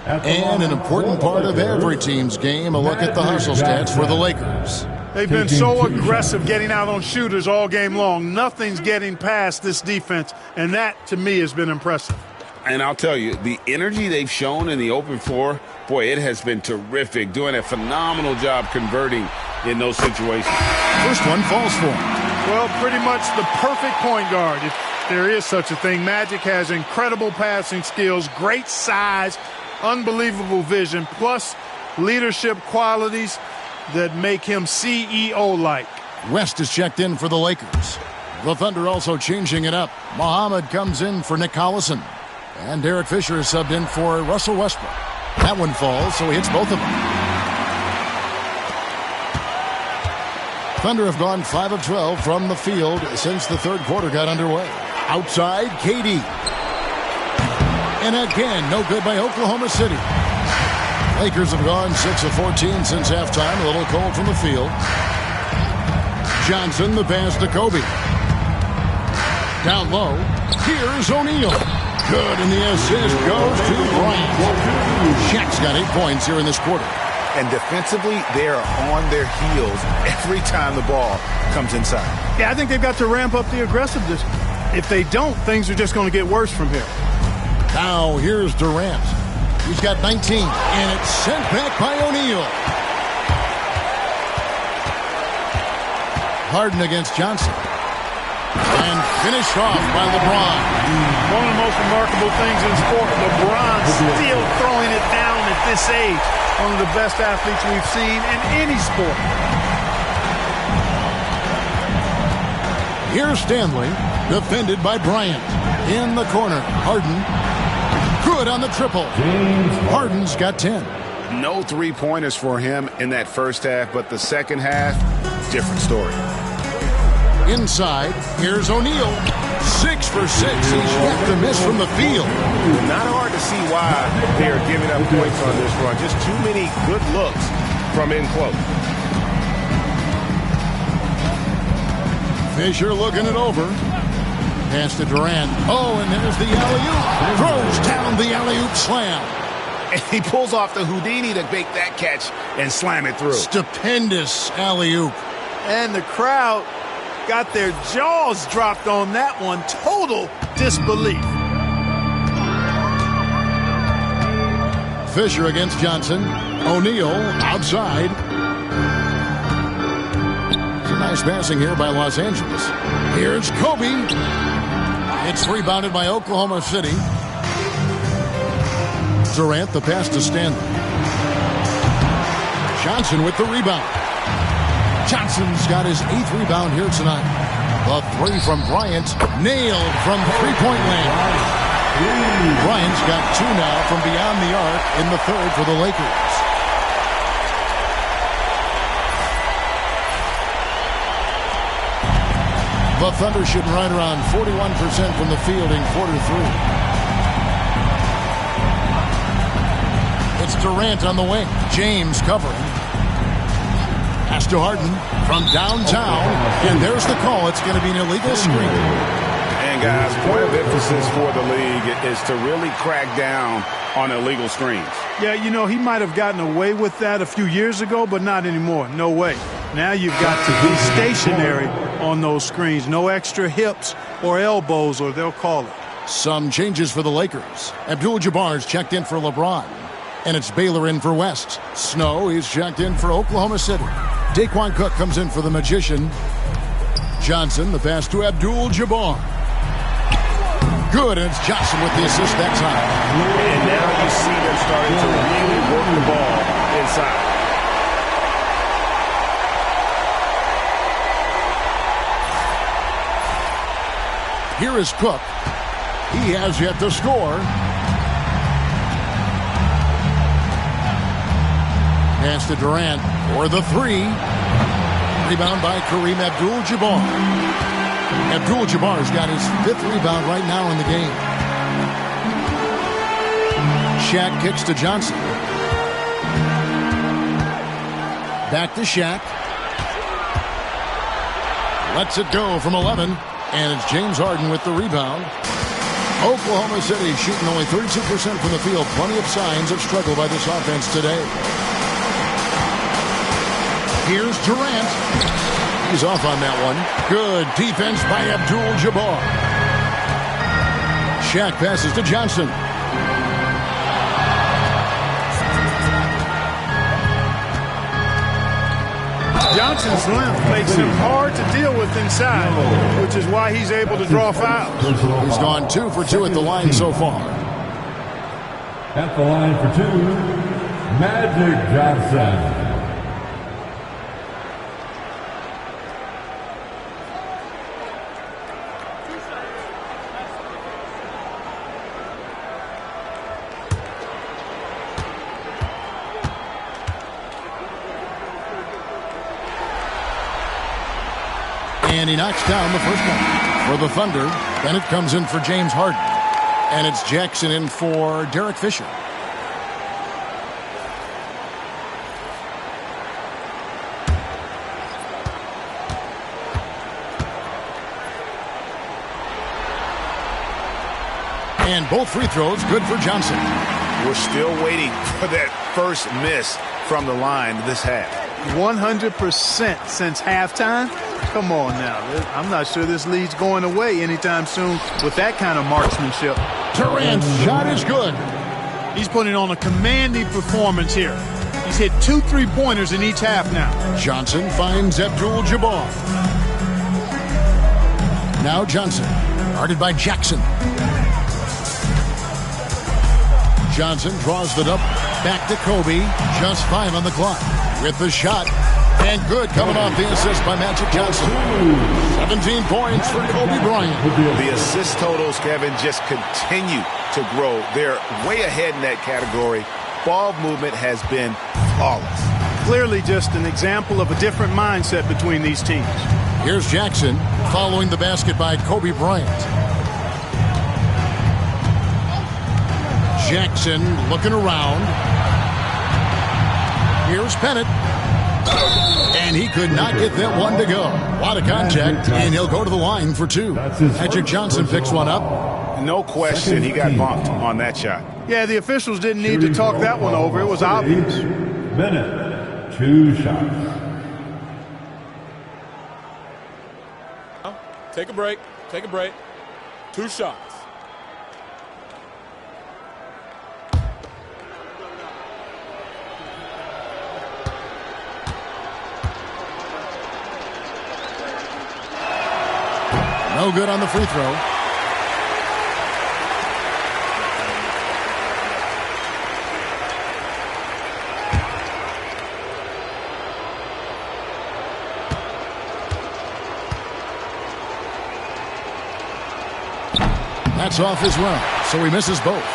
And an important part of every team's game, a look at the hustle stats for the Lakers. They've been so aggressive getting out on shooters all game long. Nothing's getting past this defense, and that, to me, has been impressive. And I'll tell you, the energy they've shown in the open floor, boy, it has been terrific, doing a phenomenal job converting in those situations. First one falls for him. Well, pretty much the perfect point guard, if there is such a thing. Magic has incredible passing skills, great size, unbelievable vision, plus leadership qualities that make him CEO-like. West is checked in for the Lakers. The Thunder also changing it up. Muhammad comes in for Nick Collison. And Derek Fisher is subbed in for Russell Westbrook. That one falls, so he hits both of them. Thunder have gone 5 of 12 from the field since the third quarter got underway. Outside, KD. And again, no good by Oklahoma City. Lakers have gone 6 of 14 since halftime. A little cold from the field. Johnson, the pass to Kobe. Down low. Here's O'Neal. Good, and the assist goes to Bryant. Shaq's got 8 points here in this quarter. And defensively, they are on their heels every time the ball comes inside. Yeah, I think they've got to ramp up the aggressiveness. If they don't, things are just going to get worse from here. Now, here's Durant. He's got 19, and it's sent back by O'Neal. Harden against Johnson. And finished off by LeBron. One of the most remarkable things in sport, LeBron still throwing it down at this age. One of the best athletes we've seen in any sport. Here's Stanley, defended by Bryant. In the corner, Harden. Good on the triple. Harden's got 10. No three-pointers for him in that first half, but the second half, different story. Inside, here's O'Neal. 6 for 6. He's yet to miss from the field. Not hard to see why they are giving up points on this run. Just too many good looks from in close. Fisher looking it over. Pass to Durant. Oh, and there's the alley-oop. Throws down the alley-oop slam. And he pulls off the Houdini to make that catch and slam it through. Stupendous alley-oop. And the crowd got their jaws dropped on that one. Total disbelief. Fisher against Johnson. O'Neal outside. Some nice passing here by Los Angeles. Here's Kobe. It's rebounded by Oklahoma City. Durant, the pass to Stanley. Johnson with the rebound. Johnson's got his 8th rebound here tonight. The three from Bryant, nailed from three-point land. Bryant's got 2 now from beyond the arc in the 3rd for the Lakers. The Thunder shooting right around 41% from the field in quarter 3. It's Durant on the wing. James covering. Pass to Harden from downtown. And there's the call. It's going to be an illegal screen. And guys, point of emphasis for the league is to really crack down on illegal screens. Yeah, you know, he might have gotten away with that a few years ago, but not anymore. No way. Now you've got to be stationary on those screens. No extra hips or elbows, or they'll call it. Some changes for the Lakers. Abdul-Jabbar's checked in for LeBron. And it's Baylor in for West. Snow is checked in for Oklahoma City. Daquan Cook comes in for the Magician. Johnson, the pass to Abdul-Jabbar. Good, and it's Johnson with the assist that time. And now you see them starting to really work the ball inside. Here is Cook. He has yet to score. Pass to Durant for the 3. Rebound by Kareem Abdul-Jabbar. Abdul-Jabbar's got his 5th rebound right now in the game. Shaq kicks to Johnson. Back to Shaq. Lets it go from 11. And it's James Harden with the rebound. Oklahoma City shooting only 32% from the field. Plenty of signs of struggle by this offense today. Here's Durant. He's off on that one. Good defense by Abdul-Jabbar. Shaq passes to Johnson. Johnson's length makes him hard to deal with inside, which is why he's able to draw fouls. He's gone 2 for 2 at the line so far. At the line for 2, Magic Johnson. And he knocks down the first one. For the Thunder, Bennett comes in for James Harden. And it's Jackson in for Derek Fisher. And both free throws good for Johnson. We're still waiting for that first miss from the line this half. 100% since halftime. Come on now. I'm not sure this lead's going away anytime soon with that kind of marksmanship. Durant's shot is good. He's putting on a commanding performance here. He's hit 2 3-pointers in each half now. Johnson finds Abdul-Jabbar. Now Johnson, guarded by Jackson. Johnson draws the up back to Kobe. Just 5 on the clock. With the shot. And good coming off the assist by Magic Johnson. 17 points for Kobe Bryant. The assist totals, Kevin, just continue to grow. They're way ahead in that category. Ball movement has been flawless. Clearly just an example of a different mindset between these teams. Here's Jackson following the basket by Kobe Bryant. Jackson looking around. Here's Bennett. And he could not get that one to go. A lot of contact, and he'll go to the line for 2. Magic Johnson picks one up. No question, he got bumped on that shot. Yeah, the officials didn't need to talk that one over. It was obvious. Bennett, 2 shots. Take a break. Take a break. 2 shots. No good on the free throw. That's off as well, so he misses both.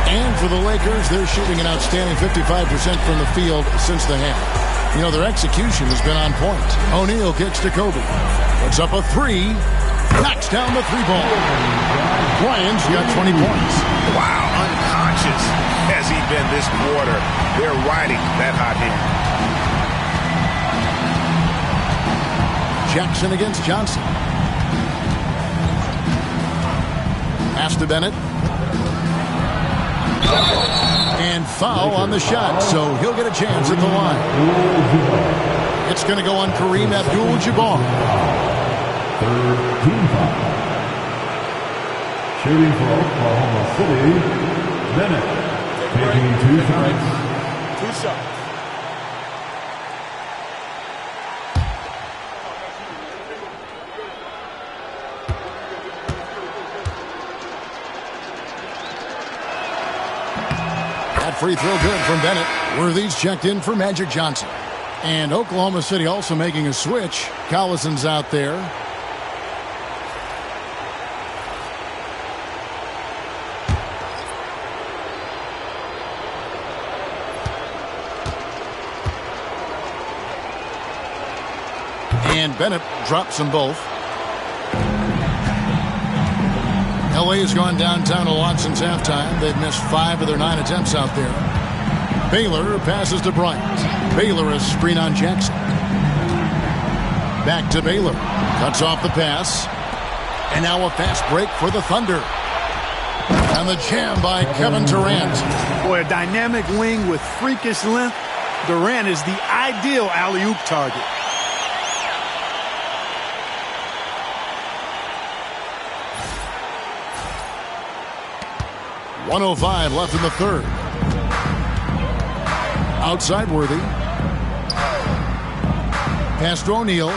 And for the Lakers, they're shooting an outstanding 55% from the field since the half. You know, their execution has been on point. O'Neal kicks to Kobe. Puts up a three. Knocks down the three ball. Bryant's got 20 points. Wow, unconscious has he been this quarter. They're riding that hot hand. Jackson against Johnson. Pass to Bennett. And foul on the shot, so he'll get a chance at the line. It's going to go on Kareem Abdul-Jabbar. Third team foul. Shooting for Oklahoma City, Bennett. Taking 2 shots. 2 shots. That free throw good from Bennett. Worthy's checked in for Magic Johnson. And Oklahoma City also making a switch. Collison's out there. And Bennett drops them both. LA has gone downtown a lot since halftime. They've missed 5 of their 9 attempts out there. Baylor passes to Bryant. Baylor a screen on Jackson. Back to Baylor. Cuts off the pass. And now a fast break for the Thunder. And the jam by Kevin Durant. Boy, a dynamic wing with freakish length. Durant is the ideal alley-oop target. .105 left in the third. Outside Worthy. Pass to O'Neal.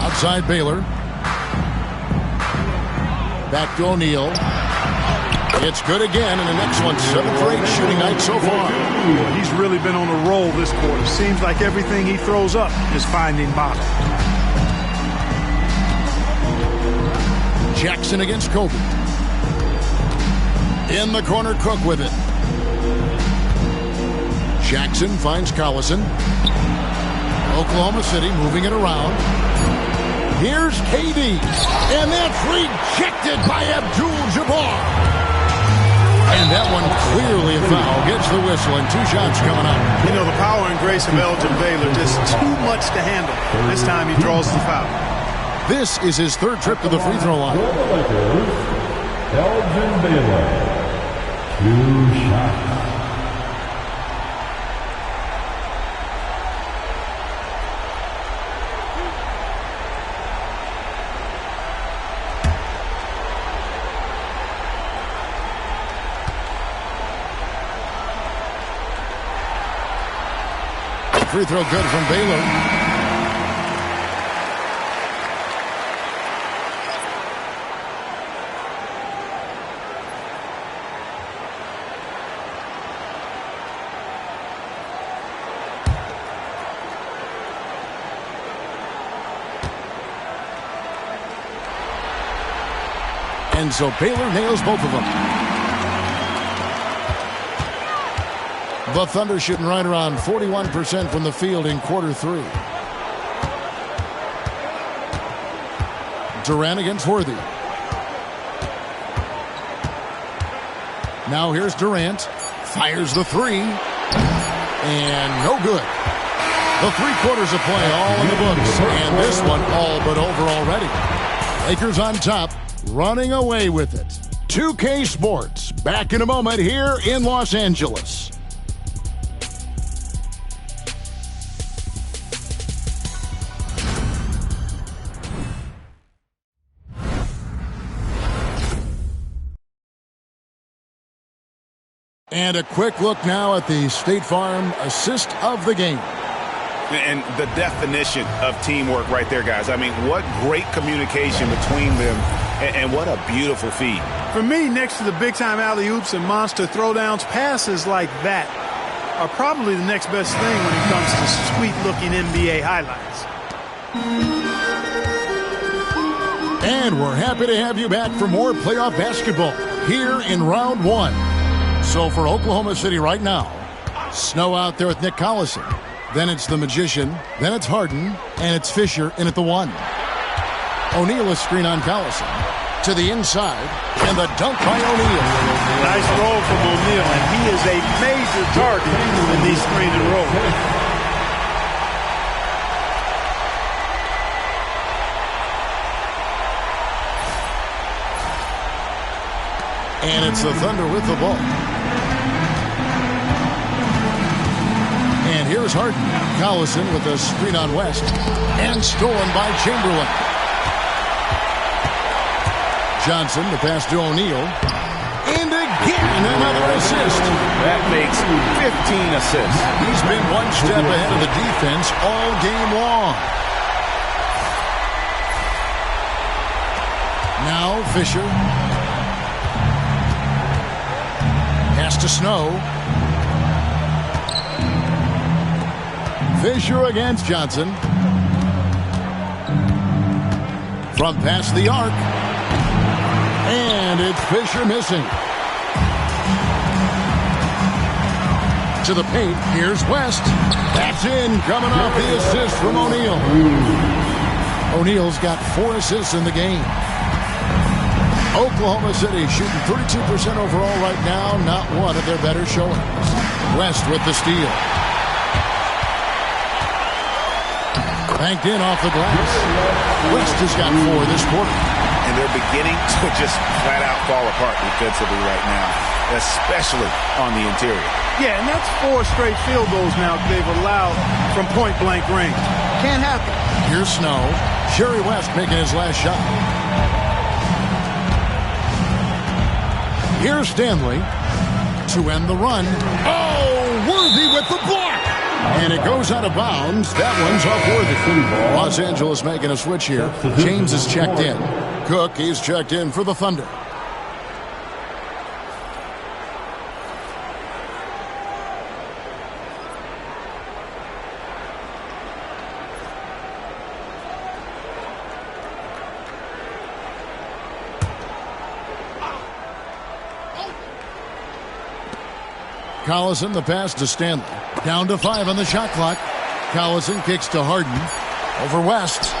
Outside Baylor. Back to O'Neal. It's good again, and an excellent 7 for 8 shooting night so far. He's really been on a roll this quarter. Seems like everything he throws up is finding bottom. Jackson against Kobe. In the corner, Cook with it. Jackson finds Collison. Oklahoma City moving it around. Here's KD. And that's rejected by Abdul-Jabbar. And that one clearly a foul. Gets the whistle and 2 shots coming up. You know, the power and grace of Elgin Baylor, just too much to handle. This time he draws the foul. This is his 3rd trip to the free throw line. Elgin Baylor. 2 shots. Free throw good from Baylor. And so Baylor nails both of them. The Thunder shooting right around 41% from the field in quarter 3. Durant against Worthy. Now here's Durant. Fires the 3. And no good. The 3 quarters of play all in the books. And this one all but over already. Lakers on top, running away with it. 2K Sports, back in a moment here in Los Angeles. And a quick look now at the State Farm assist of the game. And the definition of teamwork right there, guys. I mean, what great communication between them, and what a beautiful feed. For me, next to the big-time alley-oops and monster throwdowns, passes like that are probably the next best thing when it comes to sweet-looking NBA highlights. And we're happy to have you back for more playoff basketball here in round one. So for Oklahoma City right now, Snow out there with Nick Collison. Then it's the Magician. Then it's Harden. And it's Fisher in at the 1. O'Neal is screen on Collison. To the inside. And the dunk by O'Neal. Nice roll from O'Neal. And he is a major target in these screen and rolls. And it's the Thunder with the ball. And here's Harden. Collison with a screen on West. And stolen by Chamberlain. Johnson, the pass to O'Neal. And again, another assist. That makes 15 assists. He's been one step ahead of the defense all game long. Now Fisher. Pass to Snow. Fisher against Johnson. From past the arc. And it's Fisher missing. To the paint. Here's West. That's in. Coming off the assist from O'Neal. O'Neal's got 4 assists in the game. Oklahoma City shooting 32% overall right now. Not one of their better showings. West with the steal. Banked in off the glass. West has got 4 this quarter. And they're beginning to just flat out fall apart defensively right now, especially on the interior. Yeah, and that's 4 straight field goals now they've allowed from point-blank range. Can't happen. Here's Snow. Jerry West making his last shot. Here's Stanley to end the run. Oh, Worthy with the block. And it goes out of bounds. That one's off Worthy. Los Angeles making a switch here. James is checked in. Cook, he's checked in for the Thunder. Collison, the pass to Stanley. Down to 5 on the shot clock. Collison kicks to Harden. Over West.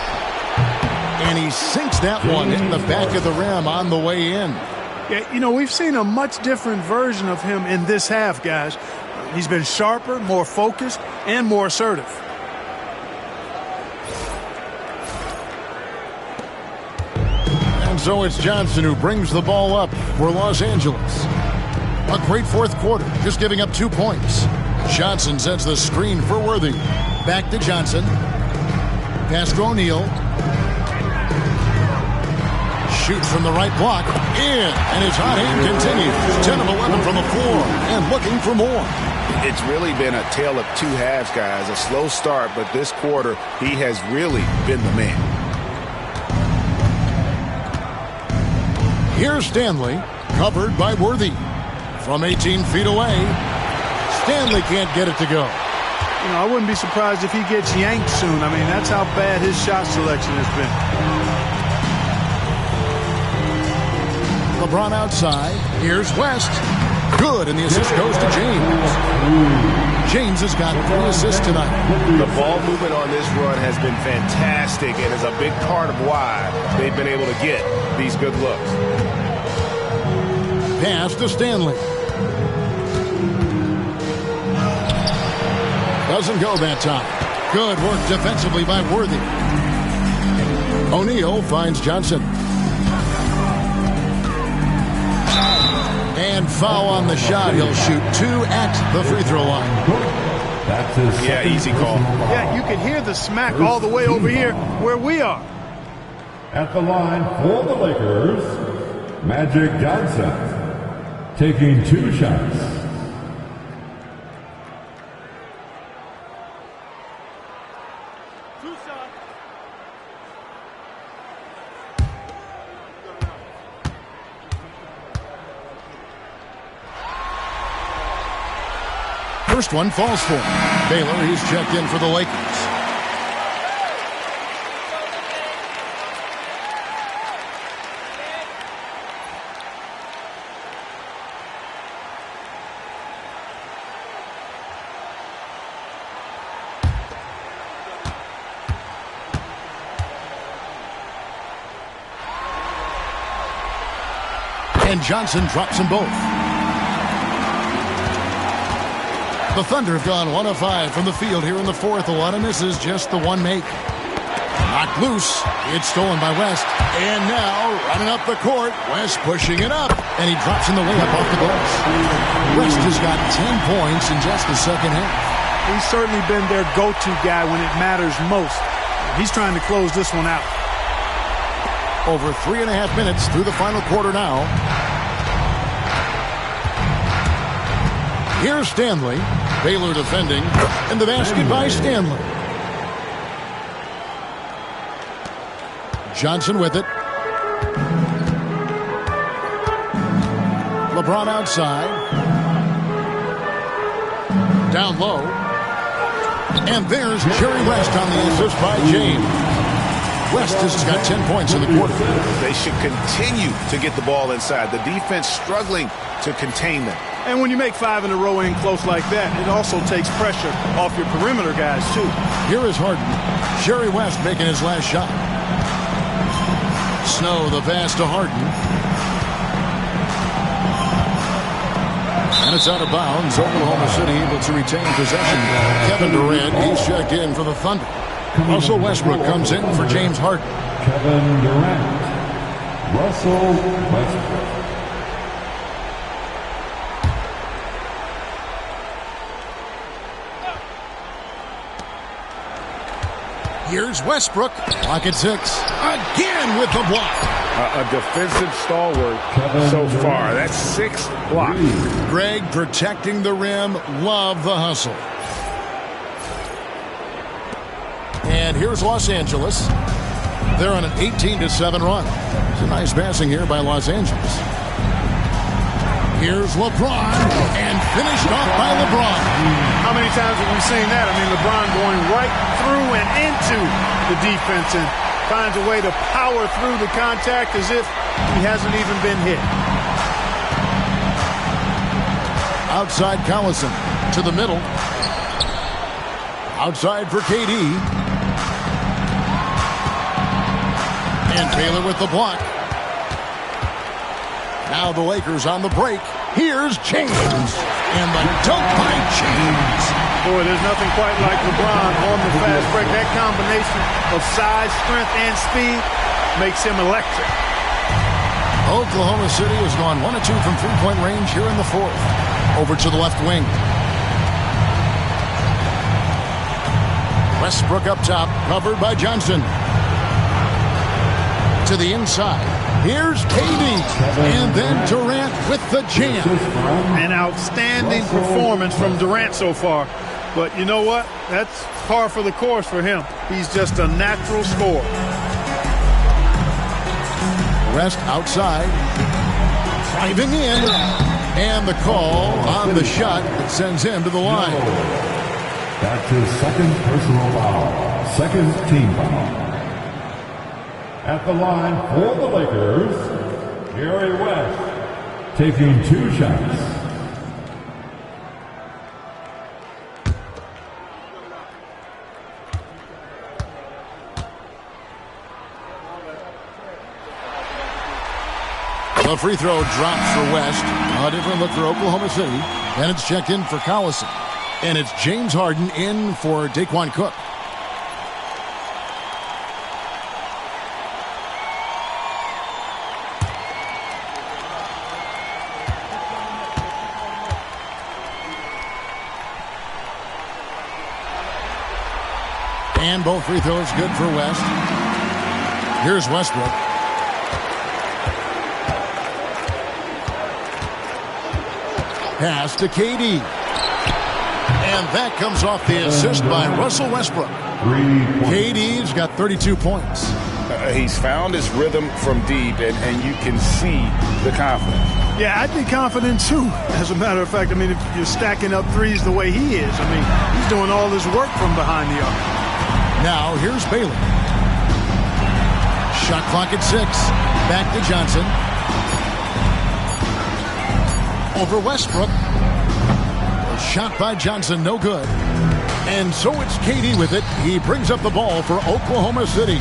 And he sinks that one in the back of the rim on the way in. Yeah, you know, we've seen a much different version of him in this half, guys. He's been sharper, more focused, and more assertive. And so it's Johnson who brings the ball up for Los Angeles. A great fourth quarter, just giving up 2 points. Johnson sets the screen for Worthy. Back to Johnson. Pass to O'Neal. Shoots from the right block. In. And his hot hand continues. 10 of 11 from the floor. And looking for more. It's really been a tale of 2 halves, guys. A slow start, but this quarter, he has really been the man. Here's Stanley. Covered by Worthy. From 18 feet away, Stanley can't get it to go. You know, I wouldn't be surprised if he gets yanked soon. I mean, that's how bad his shot selection has been. LeBron outside. Here's West. Good, and the assist goes to James. James has got 3 assists tonight. The ball movement on this run has been fantastic and is a big part of why they've been able to get these good looks. Pass to Stanley. Doesn't go that time. Good work defensively by Worthy. O'Neal finds Johnson. And foul on the shot. He'll shoot 2 at the free throw line. That's his yeah, easy call. Yeah, you can hear the smack all the way over here where we are. At the line for the Lakers, Magic Johnson. Taking 2 shots. First one falls for him. Baylor, he's checked in for the Lakers. And Johnson drops them both. The Thunder have gone 1 of 5 from the field here in the fourth. A lot of misses, just the one make. Knocked loose. It's stolen by West. And now running up the court. West pushing it up. And he drops in the layup off the glass. West has got 10 points in just the second half. He's certainly been their go-to guy when it matters most. He's trying to close this one out. Over 3.5 minutes through the final quarter now. Here's Stanley. Baylor defending. And the basket by Stanley. Johnson with it. LeBron outside. Down low. And there's Jerry West on the assist by James. West has got 10 points in the quarter. They should continue to get the ball inside. The defense struggling to contain them. And when you make 5 in a row in close like that, it also takes pressure off your perimeter guys, too. Here is Harden. Jerry West making his last shot. Snow, the pass to Harden. And it's out of bounds. Oklahoma City able to retain possession. Kevin Durant, he's checked in for the Thunder. Russell Westbrook comes in for James Harden. Kevin Durant. Russell Westbrook. Here's Westbrook. Block at 6. Again with the block. A defensive stalwart so far. That's 6 blocks. Greg protecting the rim. Love the hustle. And here's Los Angeles. They're on an 18-7 run. It's a nice passing here by Los Angeles. Here's LeBron, and finished off by LeBron. How many times have we seen that? I mean, LeBron going right through and into the defense and finds a way to power through the contact as if he hasn't even been hit. Outside Collison to the middle. Outside for KD. And Taylor with the block. Now the Lakers on the break. Here's James. And the dunk by James. Boy, there's nothing quite like LeBron on the fast break. That combination of size, strength, and speed makes him electric. Oklahoma City has gone 1 of 2 from three-point range here in the fourth. Over to the left wing. Westbrook up top, covered by Johnson. To the inside. Here's KD. And then Durant with the jam. An outstanding performance from Durant so far. But you know what? That's par for the course for him. He's just a natural scorer. West outside. Driving in. And the call on the shot that sends him to the line. That's his second personal foul. Second team foul. At the line for the Lakers, Jerry West taking 2 shots. The free throw drops for West. A different look for Oklahoma City. And it's checked in for Collison. And it's James Harden in for Daquan Cook. And both free throws good for West. Here's Westbrook. Pass to KD. And that comes off the assist by Russell Westbrook. KD's got 32 points. He's found his rhythm from deep, and you can see the confidence. Yeah, I'd be confident too. As a matter of fact, I mean, if you're stacking up threes the way he is, I mean, he's doing all this work from behind the arc. Now, here's Baylor. Shot clock at 6. Back to Johnson. Over Westbrook. A shot by Johnson, no good. And so it's KD with it. He brings up the ball for Oklahoma City.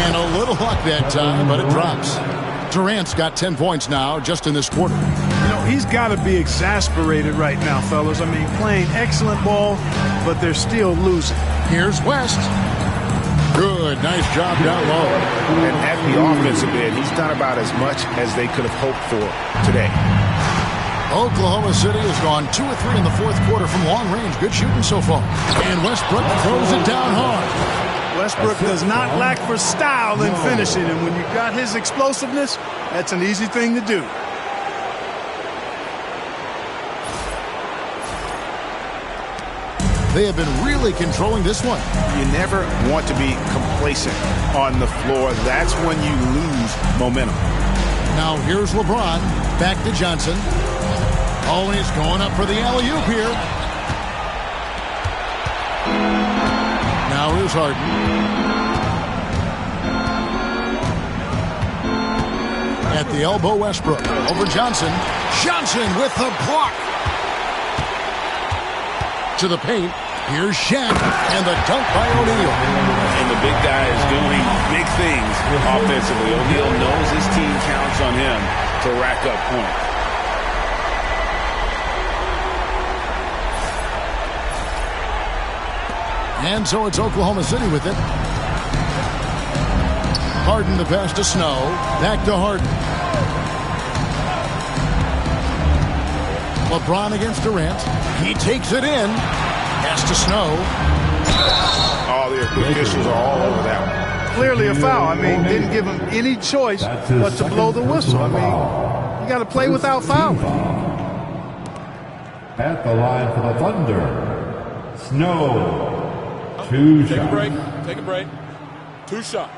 And a little luck that time, but it drops. Durant's got 10 points now just in this quarter. You know, he's got to be exasperated right now, fellas. I mean, playing excellent ball, but they're still losing. Here's West. Good, nice job down low. And at the offensive end, he's done about as much as they could have hoped for today. Oklahoma City has gone 2 or 3 in the fourth quarter from long range. Good shooting so far. And Westbrook throws it down hard. Westbrook does not lack for style in finishing, and when you've got his explosiveness, that's an easy thing to do. They have been really controlling this one. You never want to be complacent on the floor. That's when you lose momentum. Now here's LeBron. Back to Johnson. Oh, he's going up for the alley-oop here. Now here's Harden. At the elbow, Westbrook. Over Johnson. Johnson with the block. To the paint. Here's Shaq. And the dunk by O'Neal. And the big guy is doing big things offensively. O'Neal knows his team counts on him to rack up points. And so it's Oklahoma City with it. Harden the pass to Snow. Back to Harden. LeBron against Durant. He takes it in. Pass to Snow. All the officials are all over that one. Clearly a foul. I mean, didn't give him any choice but to blow the whistle. I mean, you got to play without fouling. At the line for the Thunder, Snow. 2 shots. Take a break. Take a break. 2 shots.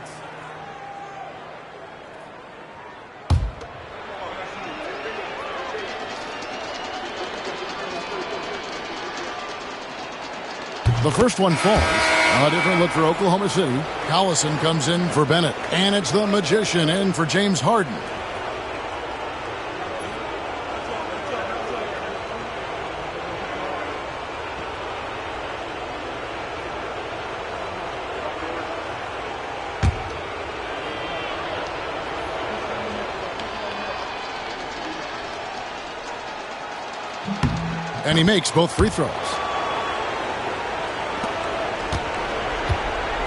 The first one falls. A different look for Oklahoma City. Collison comes in for Bennett. And it's the Magician in for James Harden. And he makes both free throws.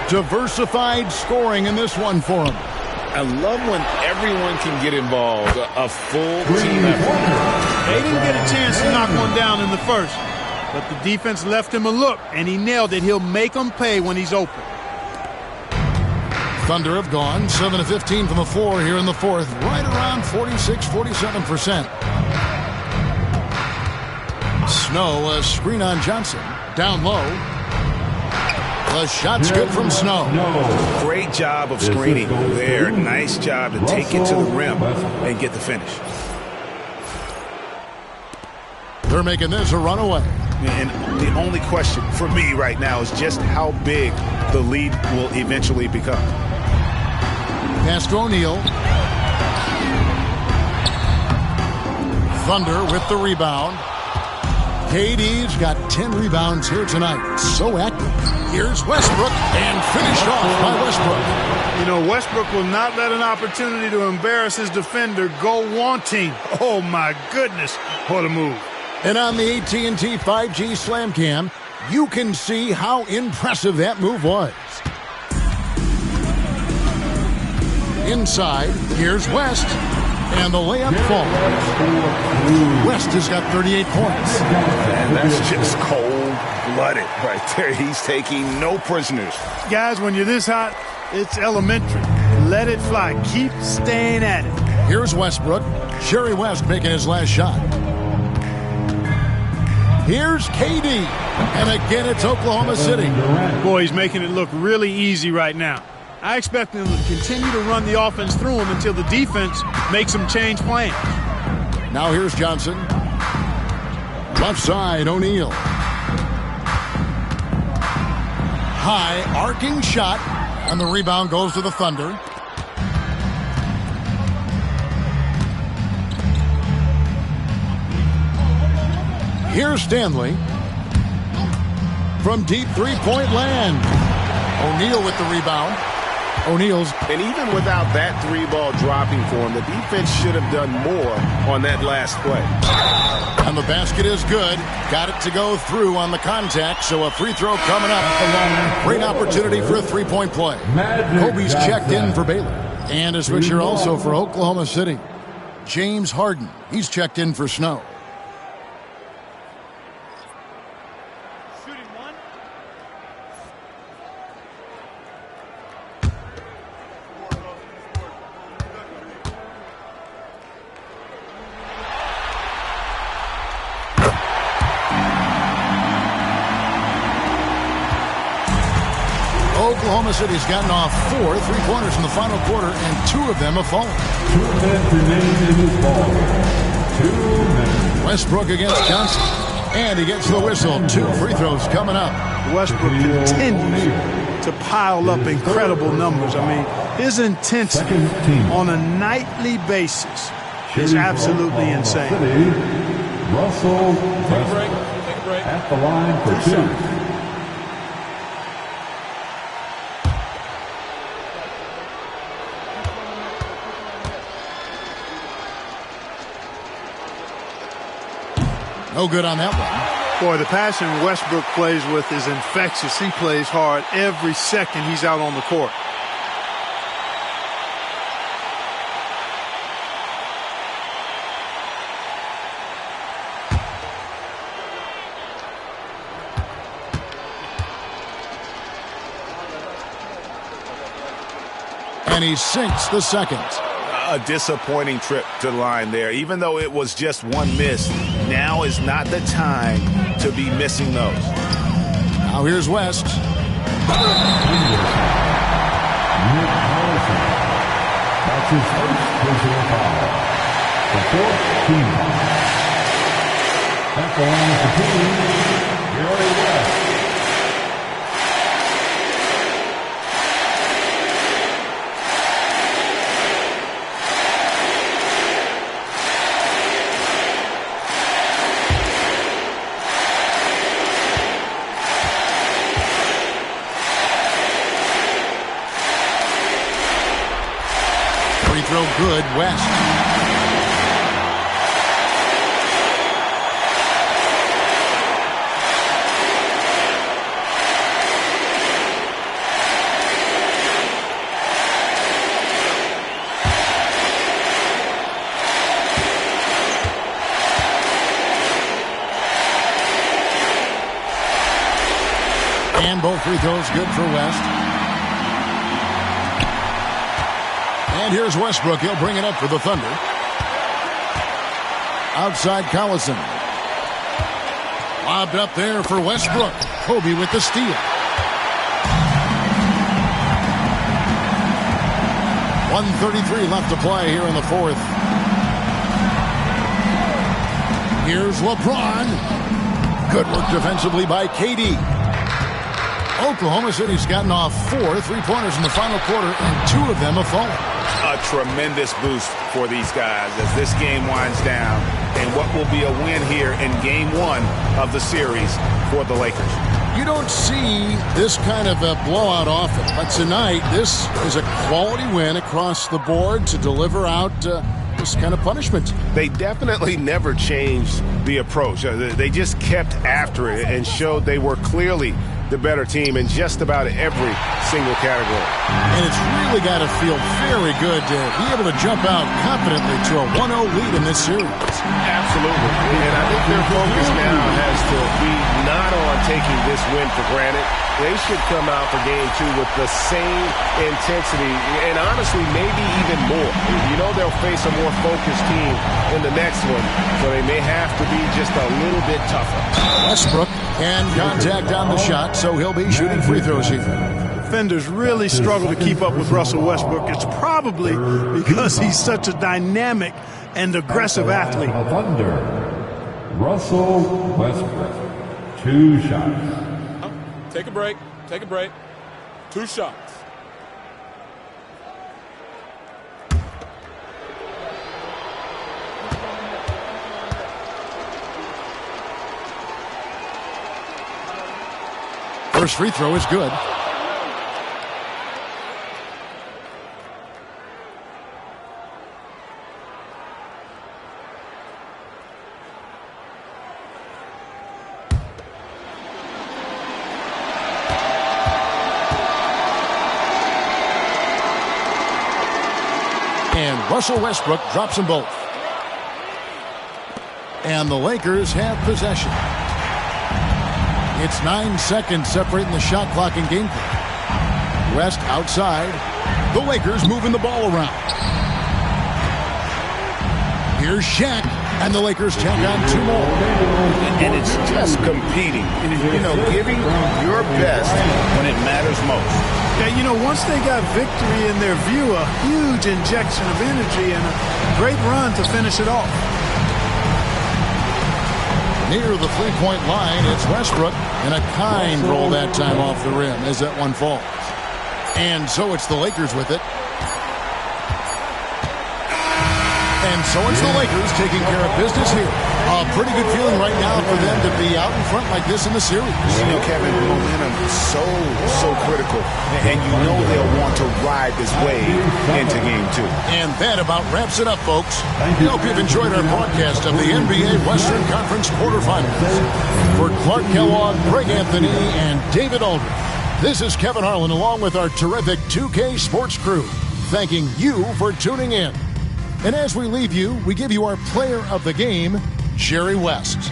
Diversified scoring in this one for him. I love when everyone can get involved. A full team effort. They didn't get a chance to knock one down in the first, but the defense left him a look, and he nailed it. He'll make them pay when he's open. Thunder have gone 7 of 15 from the floor here in the fourth, right around 46-47%. Snow, a screen on Johnson. Down low. The shot's good from Snow. Great job of screening there. Nice job to take it to the rim and get the finish. They're making this a runaway. And the only question for me right now is just how big the lead will eventually become. Pass to O'Neal. Thunder with the rebound. KD's got 10 rebounds here tonight. So active. Here's Westbrook, and finished off by Westbrook. You know, Westbrook will not let an opportunity to embarrass his defender go wanting. Oh, my goodness. What a move. And on the AT&T 5G Slam Cam, you can see how impressive that move was. Inside, here's West. And the layup falls. West has got 38 points. And that's just cold-blooded right there. He's taking no prisoners. Guys, when you're this hot, it's elementary. Let it fly. Keep staying at it. Here's Westbrook. Jerry West making his last shot. Here's KD. And again, it's Oklahoma City. Boy, he's making it look really easy right now. I expect them to continue to run the offense through him until the defense makes them change plans. Now here's Johnson. Left side, O'Neal. High, arcing shot, and the rebound goes to the Thunder. Here's Stanley. From deep three-point land. O'Neal with the rebound. O'Neal's. And even without that three ball dropping for him, the defense should have done more on that last play. And the basket is good. Got it to go through on the contact, so a free throw coming up. Great opportunity for a three-point play. Kobe's checked in for Baylor. And a switcher also for Oklahoma City. James Harden. He's checked in for Snow. Oklahoma City's gotten off 4 3-pointers in the final quarter, and 2 of them have fallen. 2 minutes remaining in this ball. 2 minutes. Westbrook against Johnson. And he gets the whistle. 2 free throws coming up. Westbrook continues to pile up incredible numbers. I mean, his intensity on a nightly basis is absolutely insane. Russell Westbrook at the line for 2. No good on that one. Boy, the passion Westbrook plays with is infectious. He plays hard every second he's out on the court. And he sinks the second. A disappointing trip to the line there. Even though it was just one miss, now is not the time to be missing those. Now here's West. Nick Collison. That's his first personal foul. The 4th team foul. At the line for 2, Gary West. Throw good, West. And both free throws good for West. And here's Westbrook. He'll bring it up for the Thunder. Outside Collison. Lobbed up there for Westbrook. Kobe with the steal. 1:33 left to play here in the 4th. Here's LeBron. Good work defensively by KD. Oklahoma City's gotten off 4 3-pointers in the final quarter, and 2 of them have fallen. A tremendous boost for these guys as this game winds down, and what will be a win here in Game 1 of the series for the Lakers. You don't see this kind of a blowout often, but tonight this is a quality win across the board to deliver out this kind of punishment. They definitely never changed the approach. They just kept after it and showed they were clearly the better team in just about every single category. And it's really got to feel very good to be able to jump out confidently to a 1-0 lead in this series. Absolutely. And I think their focus now has to be not on taking this win for granted. They should come out for Game 2 with the same intensity and honestly maybe even more. You know they'll face a more focused team in the next one, so they may have to be just a little bit tougher. Westbrook and contact on the shot, so he'll be shooting free throws here. Defenders really struggle to keep up with Russell Westbrook. It's probably because he's such a dynamic and aggressive athlete. Thunder. Russell Westbrook. 2 shots. Take a break. Take a break. 2 shots. First free throw is good. Russell Westbrook drops them both. And the Lakers have possession. It's 9 seconds separating the shot clock and game clock. West outside. The Lakers moving the ball around. Here's Shaq, and the Lakers tack on 2 more. And it's just competing. You know, giving your best when it matters most. Yeah, you know, once they got victory in their view, a huge injection of energy and a great run to finish it off. Near the three-point line, it's Westbrook, and a kind roll that time off the rim as that one falls. And so it's the Lakers with it. And so it's the Lakers taking care of business here. A pretty good feeling right now for them to be out in front like this in the series. You know, Kevin, momentum is so critical. And you know they'll want to ride this wave into Game 2. And that about wraps it up, folks. We hope you've enjoyed our broadcast of the NBA Western Conference quarterfinals. For Clark Kellogg, Greg Anthony, and David Aldridge, this is Kevin Harlan along with our terrific 2K Sports crew, thanking you for tuning in. And as we leave you, we give you our player of the game, Jerry West.